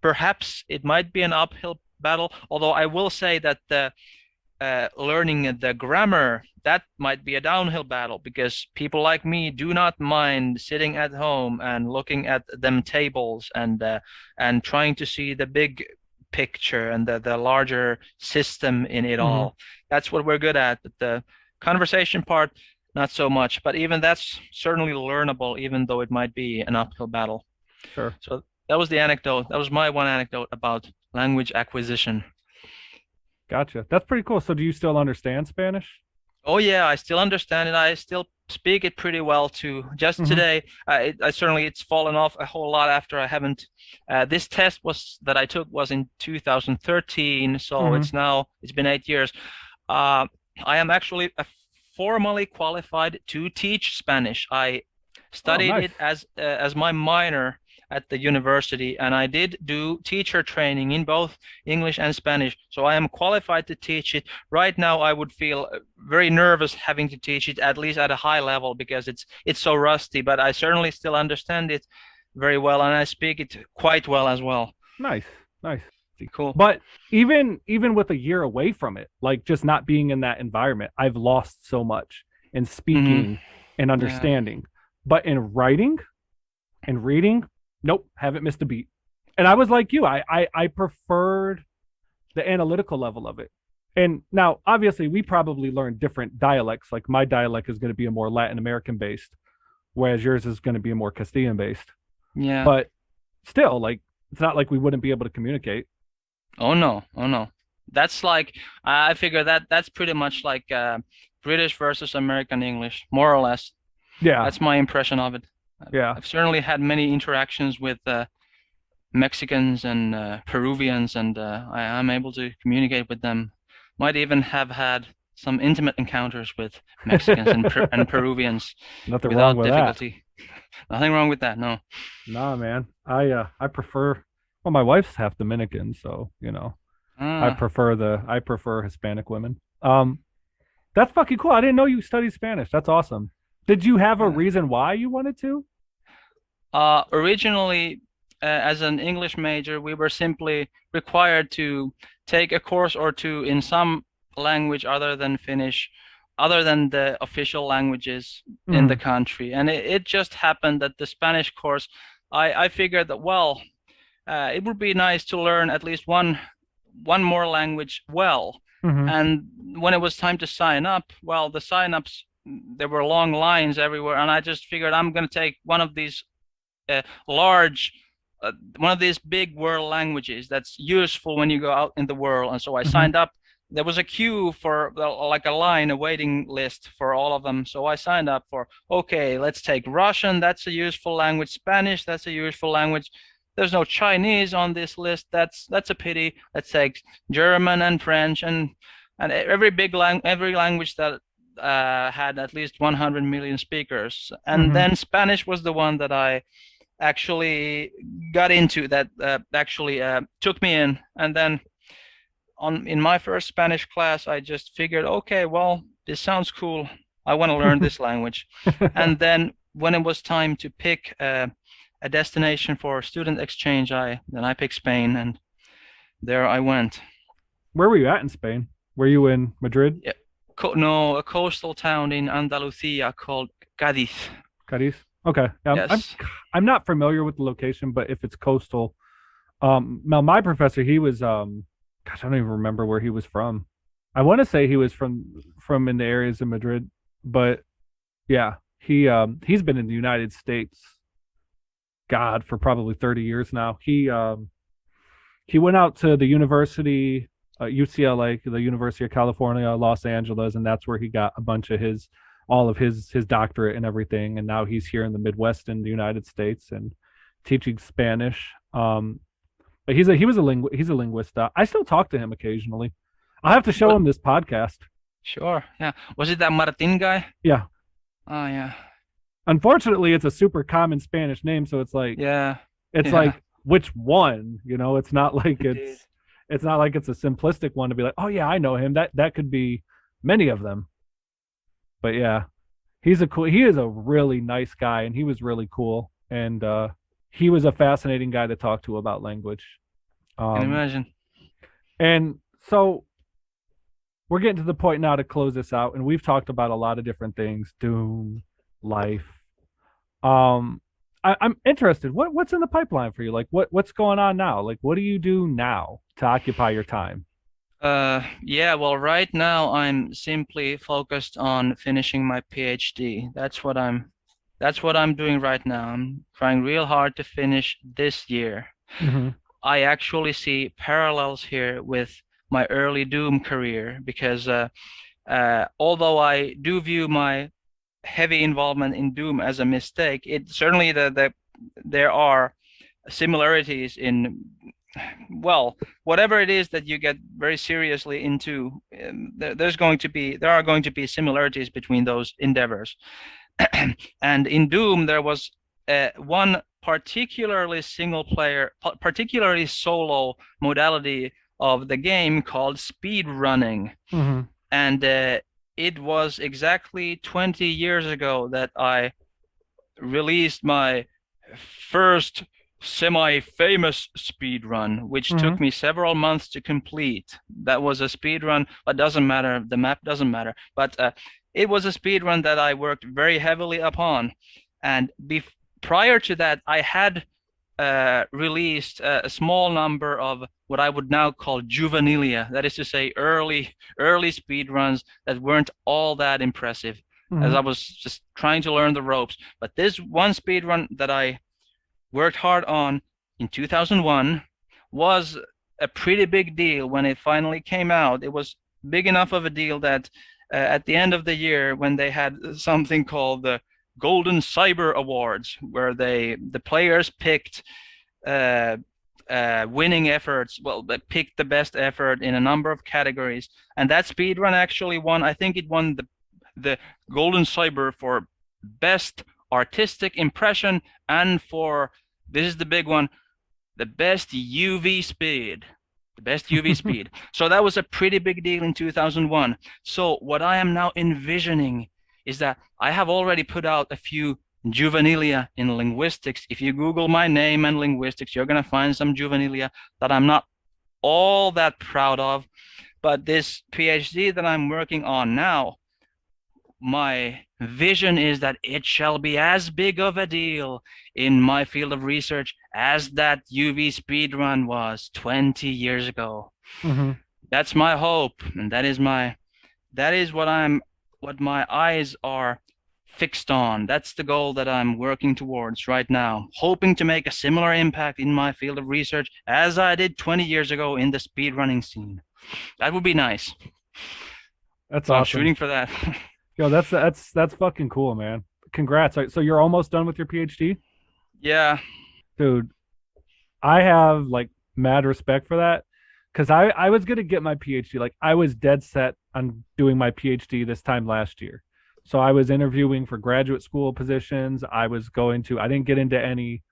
perhaps it might be an uphill battle. Although I will say that the learning the grammar, that might be a downhill battle, because people like me do not mind sitting at home and looking at them tables and trying to see the big picture and the larger system in it all. That's what we're good at. But the conversation part, not so much. But even that's certainly learnable, even though it might be an uphill battle. Sure. So that was the anecdote. That was my one anecdote about language acquisition. Gotcha. That's pretty cool. So do you still understand Spanish? Oh yeah, I still understand it. I still speak it pretty well too. Just Mm-hmm. today, it's fallen off a whole lot after I haven't. This test was that I took was in 2013, so Mm-hmm. it's been 8 years. Uh, I am actually formally qualified to teach Spanish. I Oh, studied nice. it as my minor at the university, and I did do teacher training in both English and Spanish. So I am qualified to teach it. Right now, I would feel very nervous having to teach it at least at a high level because it's so rusty, but I certainly still understand it very well, and I speak it quite well as well. Nice. Nice. Cool. But even with a year away from it, like just not being in that environment, I've lost so much in Hmm. speaking and Yeah. understanding. But in writing and reading, nope, haven't missed a beat. And I was like you, I preferred the analytical level of it. And now, obviously, we probably learn different dialects. Like my dialect is going to be a more Latin American based, whereas yours is going to be a more Castilian based. Yeah. But still, like, it's not like we wouldn't be able to communicate. Oh no. Oh no. That's like I figure that's pretty much like British versus American English, more or less. Yeah, That's my impression of it. yeah. I've certainly had many interactions with Mexicans and Peruvians, and I'm able to communicate with them. Might even have had some intimate encounters with Mexicans and Peruvians Nothing wrong without with that. difficulty. Nothing wrong with that, no. Nah, man. I prefer. Well, my wife's half Dominican, so Ah, I prefer Hispanic women. That's fucking cool. I didn't know you studied Spanish. That's awesome. Did you have a yeah. reason why you wanted to? Originally, as an English major, we were simply required to take a course or two in some language other than Finnish, other than the official languages in the Mm, country. And it just happened that the Spanish course, I figured that, well, it would be nice to learn at least one more language well. mm-hmm, And when it was time to sign up, well, the sign-ups, there were long lines everywhere, and I just figured I'm going to take one of these large, one of these big world languages that's useful when you go out in the world. And so I mm-hmm, signed up. There was a queue for like a line, a waiting list for all of them. So I signed up for, okay, let's take Russian. That's a useful language. Spanish, that's a useful language. There's no Chinese on this list. That's a pity. Let's take German and French and every language that had at least 100 million speakers. And mm-hmm. then Spanish was the one that I actually got into that actually took me in. And then in my first Spanish class, I just figured, okay, well, this sounds cool. I want to learn this language. And then when it was time to pick a destination for student exchange, then I picked Spain, and there I went. Where were you at in Spain? Were you in Madrid? Yeah, no, a coastal town in Andalusia called Cadiz. Cadiz? Okay. Yes. I'm not familiar with the location, but if it's coastal, now my professor, he was gosh, I don't even remember where he was from. I want to say he was from in the areas of Madrid, but yeah, he's been in the United States, God, for probably 30 years now. He went out to the university, UCLA, the University of California, Los Angeles, and that's where he got a bunch of all of his doctorate and everything. And now he's here in the Midwest in the United States and teaching Spanish. But he's a linguist. I still talk to him occasionally. I'll have to show What? him this podcast. Sure. Yeah. Was it that Martin guy? Yeah. Oh, yeah. Unfortunately, it's a super common Spanish name, so Yeah. it's Yeah. like which one? It's not like Indeed. it's not like it's a simplistic one to be like, oh yeah, I know him. That could be many of them. But yeah, he is a really nice guy, and he was really cool, and he was a fascinating guy to talk to about language. Can Um, imagine. and so we're getting to the point now to close this out, and we've talked about a lot of different things, Doom, life. Um, I'm interested. What's in the pipeline for you? Like what's going on now? Like what do you do now to occupy your time? Yeah, well, right now I'm simply focused on finishing my PhD. That's what I'm doing right now. I'm trying real hard to finish this year. Mm-hmm. I actually see parallels here with my early Doom career because although I do view my heavy involvement in Doom as a mistake. It certainly there are similarities in, well, whatever it is that you get very seriously into, there are going to be similarities between those endeavors. And in Doom, there was one particularly particularly solo modality of the game called speed running. Mm-hmm. And it was exactly 20 years ago that I released my first semi-famous speed run, which took me several months to complete. That was a speed run, but doesn't matter. The map doesn't matter. But it was a speed run that I worked very heavily upon. And prior to that, I had released a small number of what I would now call juvenilia. That is to say, early speed runs that weren't all that impressive, as I was just trying to learn the ropes. But this one speed run that I worked hard on in 2001 was a pretty big deal when it finally came out. It was big enough of a deal that at the end of the year, when they had something called the Golden Cyber Awards, where the players picked winning efforts. Well, they picked the best effort in a number of categories, and that speedrun actually won. I think it won the Golden Cyber for best artistic impression and for, this is the big one, the best UV speed. The best UV speed. So that was a pretty big deal in 2001. So what I am now envisioning is that I have already put out a few juvenilia in linguistics. If you Google my name and linguistics, you're going to find some juvenilia that I'm not all that proud of. But this PhD that I'm working on now, my vision is that it shall be as big of a deal in my field of research as that UV speedrun was 20 years ago. That's my hope, and that is what my eyes are fixed on. That's the goal that I'm working towards right now, hoping to make a similar impact in my field of research as I did 20 years ago in the speedrunning scene. That would be nice. That's so awesome. I'm shooting for that. Yo, that's fucking cool, man. Congrats. So you're almost done with your PhD? Yeah. Dude, I have like mad respect for that, because I was going to get my PhD. Like, I was dead set on doing my PhD this time last year. So I was interviewing for graduate school positions. I didn't get into any.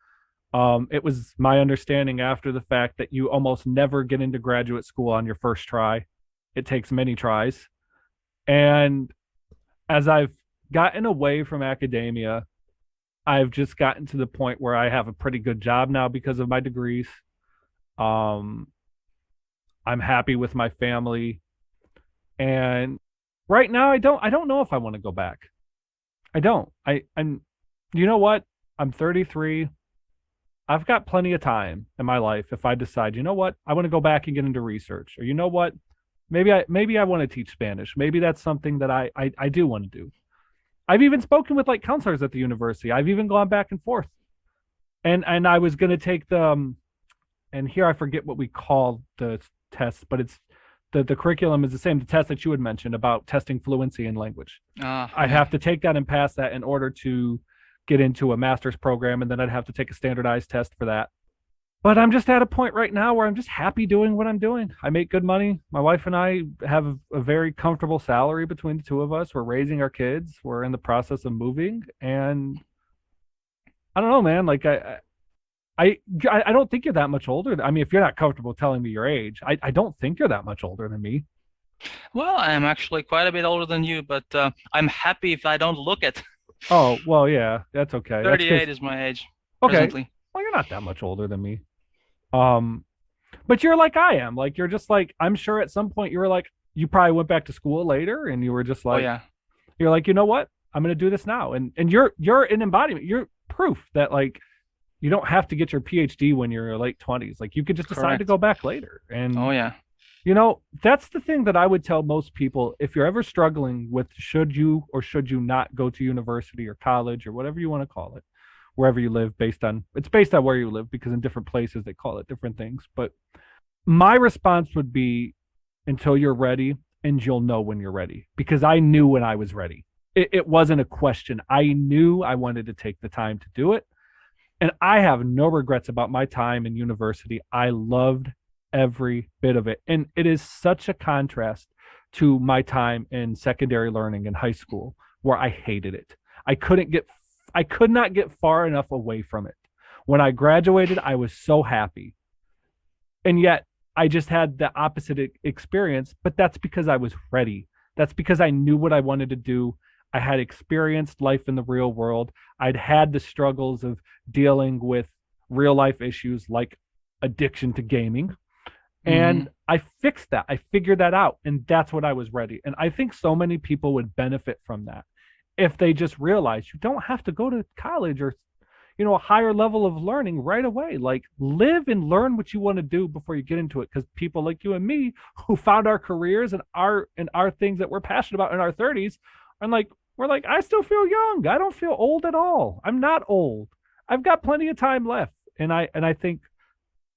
It was my understanding after the fact that you almost never get into graduate school on your first try. It takes many tries. And as I've gotten away from academia, I've just gotten to the point where I have a pretty good job now because of my degrees. I'm happy with my family, and right now I don't know if I want to go back. I don't. I'm you know what? I'm 33. I've got plenty of time in my life if I decide, you know what, I want to go back and get into research, or you know what, maybe I want to teach Spanish. Maybe that's something that I do want to do. I've even spoken with like counselors at the university. I've even gone back and forth. And I was going to take and here I forget what we call the tests, but it's the curriculum is the same, the test that you had mentioned about testing fluency in language. I'd have to take that and pass that in order to get into a master's program, and then I'd have to take a standardized test for that. But I'm just at a point right now where I'm just happy doing what I'm doing. I make good money. My wife and I have a very comfortable salary between the two of us. We're raising our kids. We're in the process of moving, and I don't know, man. Like I don't think you're that much older. I mean, if you're not comfortable telling me your age, I don't think you're that much older than me. Well, I am actually quite a bit older than you, but I'm happy if I don't look it. Oh, well, yeah, that's okay. 38 is my age. Okay. Presently. Well, you're not that much older than me. But you're like I am. Like, you're just like, I'm sure at some point you were like, you probably went back to school later and you were just like, oh, yeah. You're like, you know what? I'm going to do this now. And you're an embodiment. You're proof that like, you don't have to get your PhD when you're late 20s. Like, you could just decide to go back later. And oh, yeah. You know, that's the thing that I would tell most people. If you're ever struggling with should you or should you not go to university or college or whatever you want to call it, wherever you live, it's based on where you live, because in different places they call it different things. But my response would be, until you're ready, and you'll know when you're ready, because I knew when I was ready. it wasn't a question. I knew I wanted to take the time to do it. And I have no regrets about my time in university. I loved every bit of it. And it is such a contrast to my time in secondary learning in high school where I hated it. I could not get far enough away from it. When I graduated, I was so happy. And yet I just had the opposite experience, but that's because I was ready. That's because I knew what I wanted to do. I had experienced life in the real world. I'd had the struggles of dealing with real life issues like addiction to gaming. And I fixed that. I figured that out. And that's what I was ready. And I think so many people would benefit from that if they just realize you don't have to go to college or a higher level of learning right away. Like, live and learn what you want to do before you get into it, because people like you and me who found our careers and our things that we're passionate about in our 30s are like, we're like, I still feel young. I don't feel old at all. I'm not old. I've got plenty of time left. And I think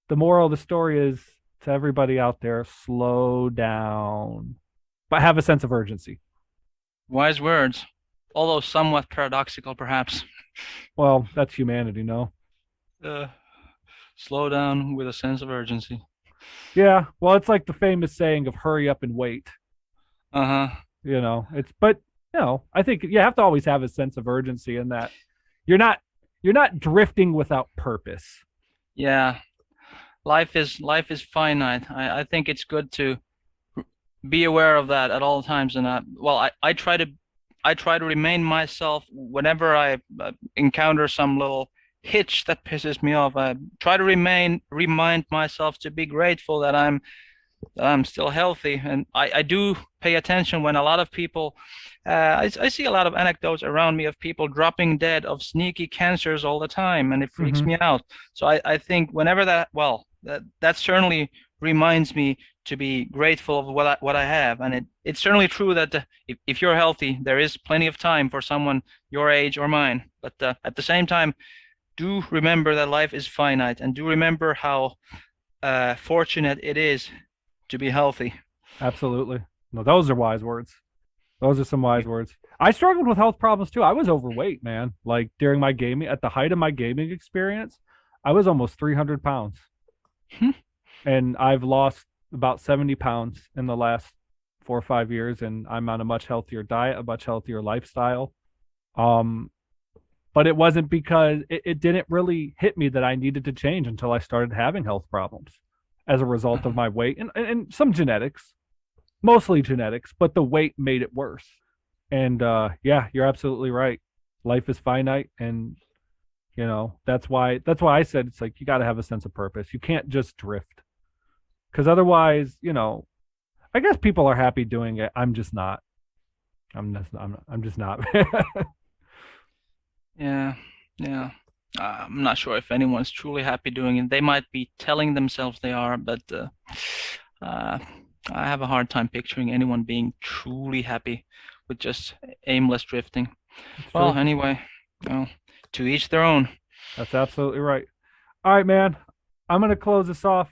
the moral of the story is, to everybody out there, slow down, but have a sense of urgency. Wise words, although somewhat paradoxical, perhaps. Well, that's humanity, no? Uh, Slow down with a sense of urgency. Yeah, well, it's like the famous saying of hurry up and wait. Uh-huh. But I think you have to always have a sense of urgency in that you're not drifting without purpose. Yeah. Life is finite. I think it's good to be aware of that at all times. And I try to remain myself whenever I encounter some little hitch that pisses me off. I try to remind myself to be grateful that I'm still healthy. And I do pay attention when a lot of people, I see a lot of anecdotes around me of people dropping dead of sneaky cancers all the time, and it freaks me out. So I think whenever that certainly reminds me to be grateful of what I have. And it's certainly true that if you're healthy, there is plenty of time for someone your age or mine. But at the same time, do remember that life is finite, and do remember how fortunate it is to be healthy. Absolutely. No, those are wise words. Those are some wise words. I struggled with health problems too. I was overweight, man. Like, during my gaming, at the height of my gaming experience, I was almost 300 pounds. And I've lost about 70 pounds in the last 4 or 5 years, and I'm on a much healthier diet, a much healthier lifestyle. But it wasn't because it didn't really hit me that I needed to change until I started having health problems as a result of my weight and some genetics, mostly genetics, but the weight made it worse. And yeah, you're absolutely right. Life is finite, and that's why I said it's like you got to have a sense of purpose. You can't just drift, because otherwise, I guess people are happy doing it. I'm just not. I'm just not. Yeah, yeah. I'm not sure if anyone's truly happy doing it. They might be telling themselves they are, but I have a hard time picturing anyone being truly happy with just aimless drifting. Well, anyway, to each their own. That's absolutely right. All right, man. I'm going to close this off.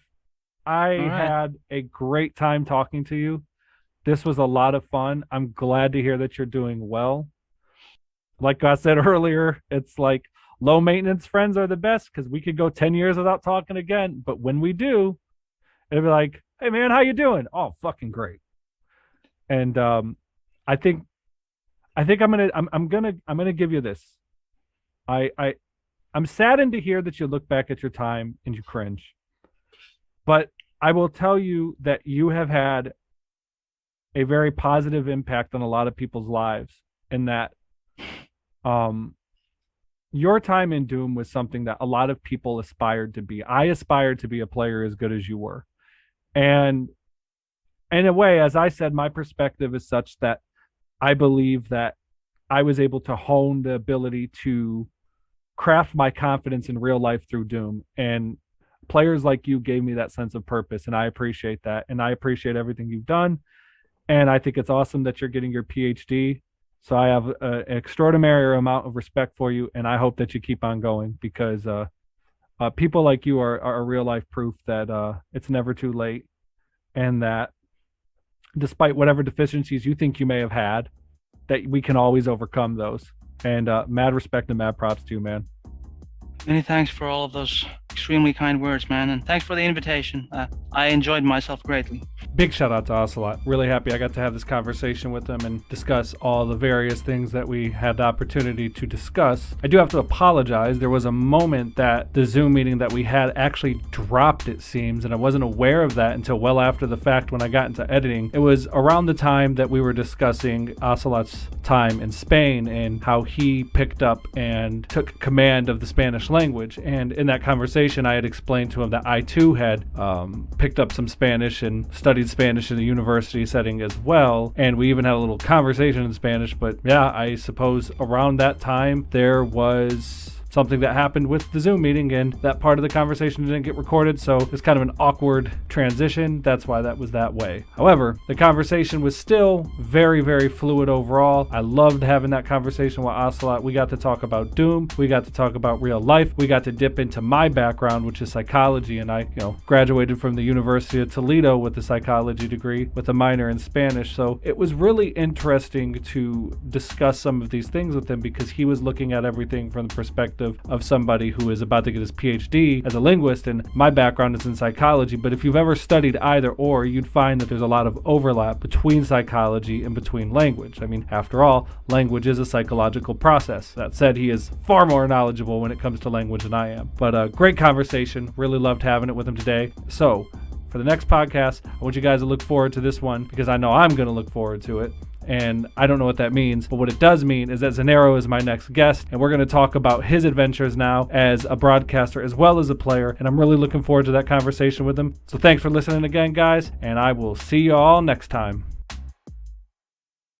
I had a great time talking to you. This was a lot of fun. I'm glad to hear that you're doing well. Like I said earlier, it's like low maintenance friends are the best, because we could go 10 years without talking again. But when we do, it'll be like, hey, man, how you doing? Oh, fucking great. And I think I'm gonna give you this. I'm saddened to hear that you look back at your time and you cringe. But I will tell you that you have had a very positive impact on a lot of people's lives, and that your time in Doom was something that a lot of people aspired to be. I aspired to be a player as good as you were. And in a way, as I said, my perspective is such that I believe that I was able to hone the ability to craft my confidence in real life through Doom. And players like you gave me that sense of purpose, and I appreciate that. And I appreciate everything you've done. And I think it's awesome that you're getting your PhD. So I have an extraordinary amount of respect for you, and I hope that you keep on going, because people like you are real life proof that it's never too late, and that despite whatever deficiencies you think you may have had, that we can always overcome those. And mad respect and mad props to you, man. Many thanks for all of those extremely kind words, man, and thanks for the invitation. I enjoyed myself greatly. Big shout out to Ocelot. Really happy I got to have this conversation with him and discuss all the various things that we had the opportunity to discuss. I do have to apologize. There was a moment that the Zoom meeting that we had actually dropped, it seems, and I wasn't aware of that until well after the fact when I got into editing. It was around the time that we were discussing Ocelot's time in Spain and how he picked up and took command of the Spanish language. And in that conversation, I had explained to him that I too had picked up some Spanish and studied Spanish in a university setting as well, and we even had a little conversation in Spanish. But yeah, I suppose around that time there was something that happened with the Zoom meeting, and that part of the conversation didn't get recorded, so it's kind of an awkward transition. That's why that was that way. However, the conversation was still very, very fluid overall. I loved having that conversation with Ocelot. We got to talk about Doom. We got to talk about real life. We got to dip into my background, which is psychology, and I, graduated from the University of Toledo with a psychology degree with a minor in Spanish. So it was really interesting to discuss some of these things with him because he was looking at everything from the perspective of somebody who is about to get his PhD as a linguist, and my background is in psychology. But if you've ever studied either or, you'd find that there's a lot of overlap between psychology and between language. I mean, after all, language is a psychological process. That said, he is far more knowledgeable when it comes to language than I am. But great conversation. Really loved having it with him today. So for the next podcast, I want you guys to look forward to this one because I know I'm going to look forward to it. And I don't know what that means, but what it does mean is that Zanero is my next guest, and we're going to talk about his adventures now as a broadcaster as well as a player, and I'm really looking forward to that conversation with him. So thanks for listening again, guys, and I will see you all next time.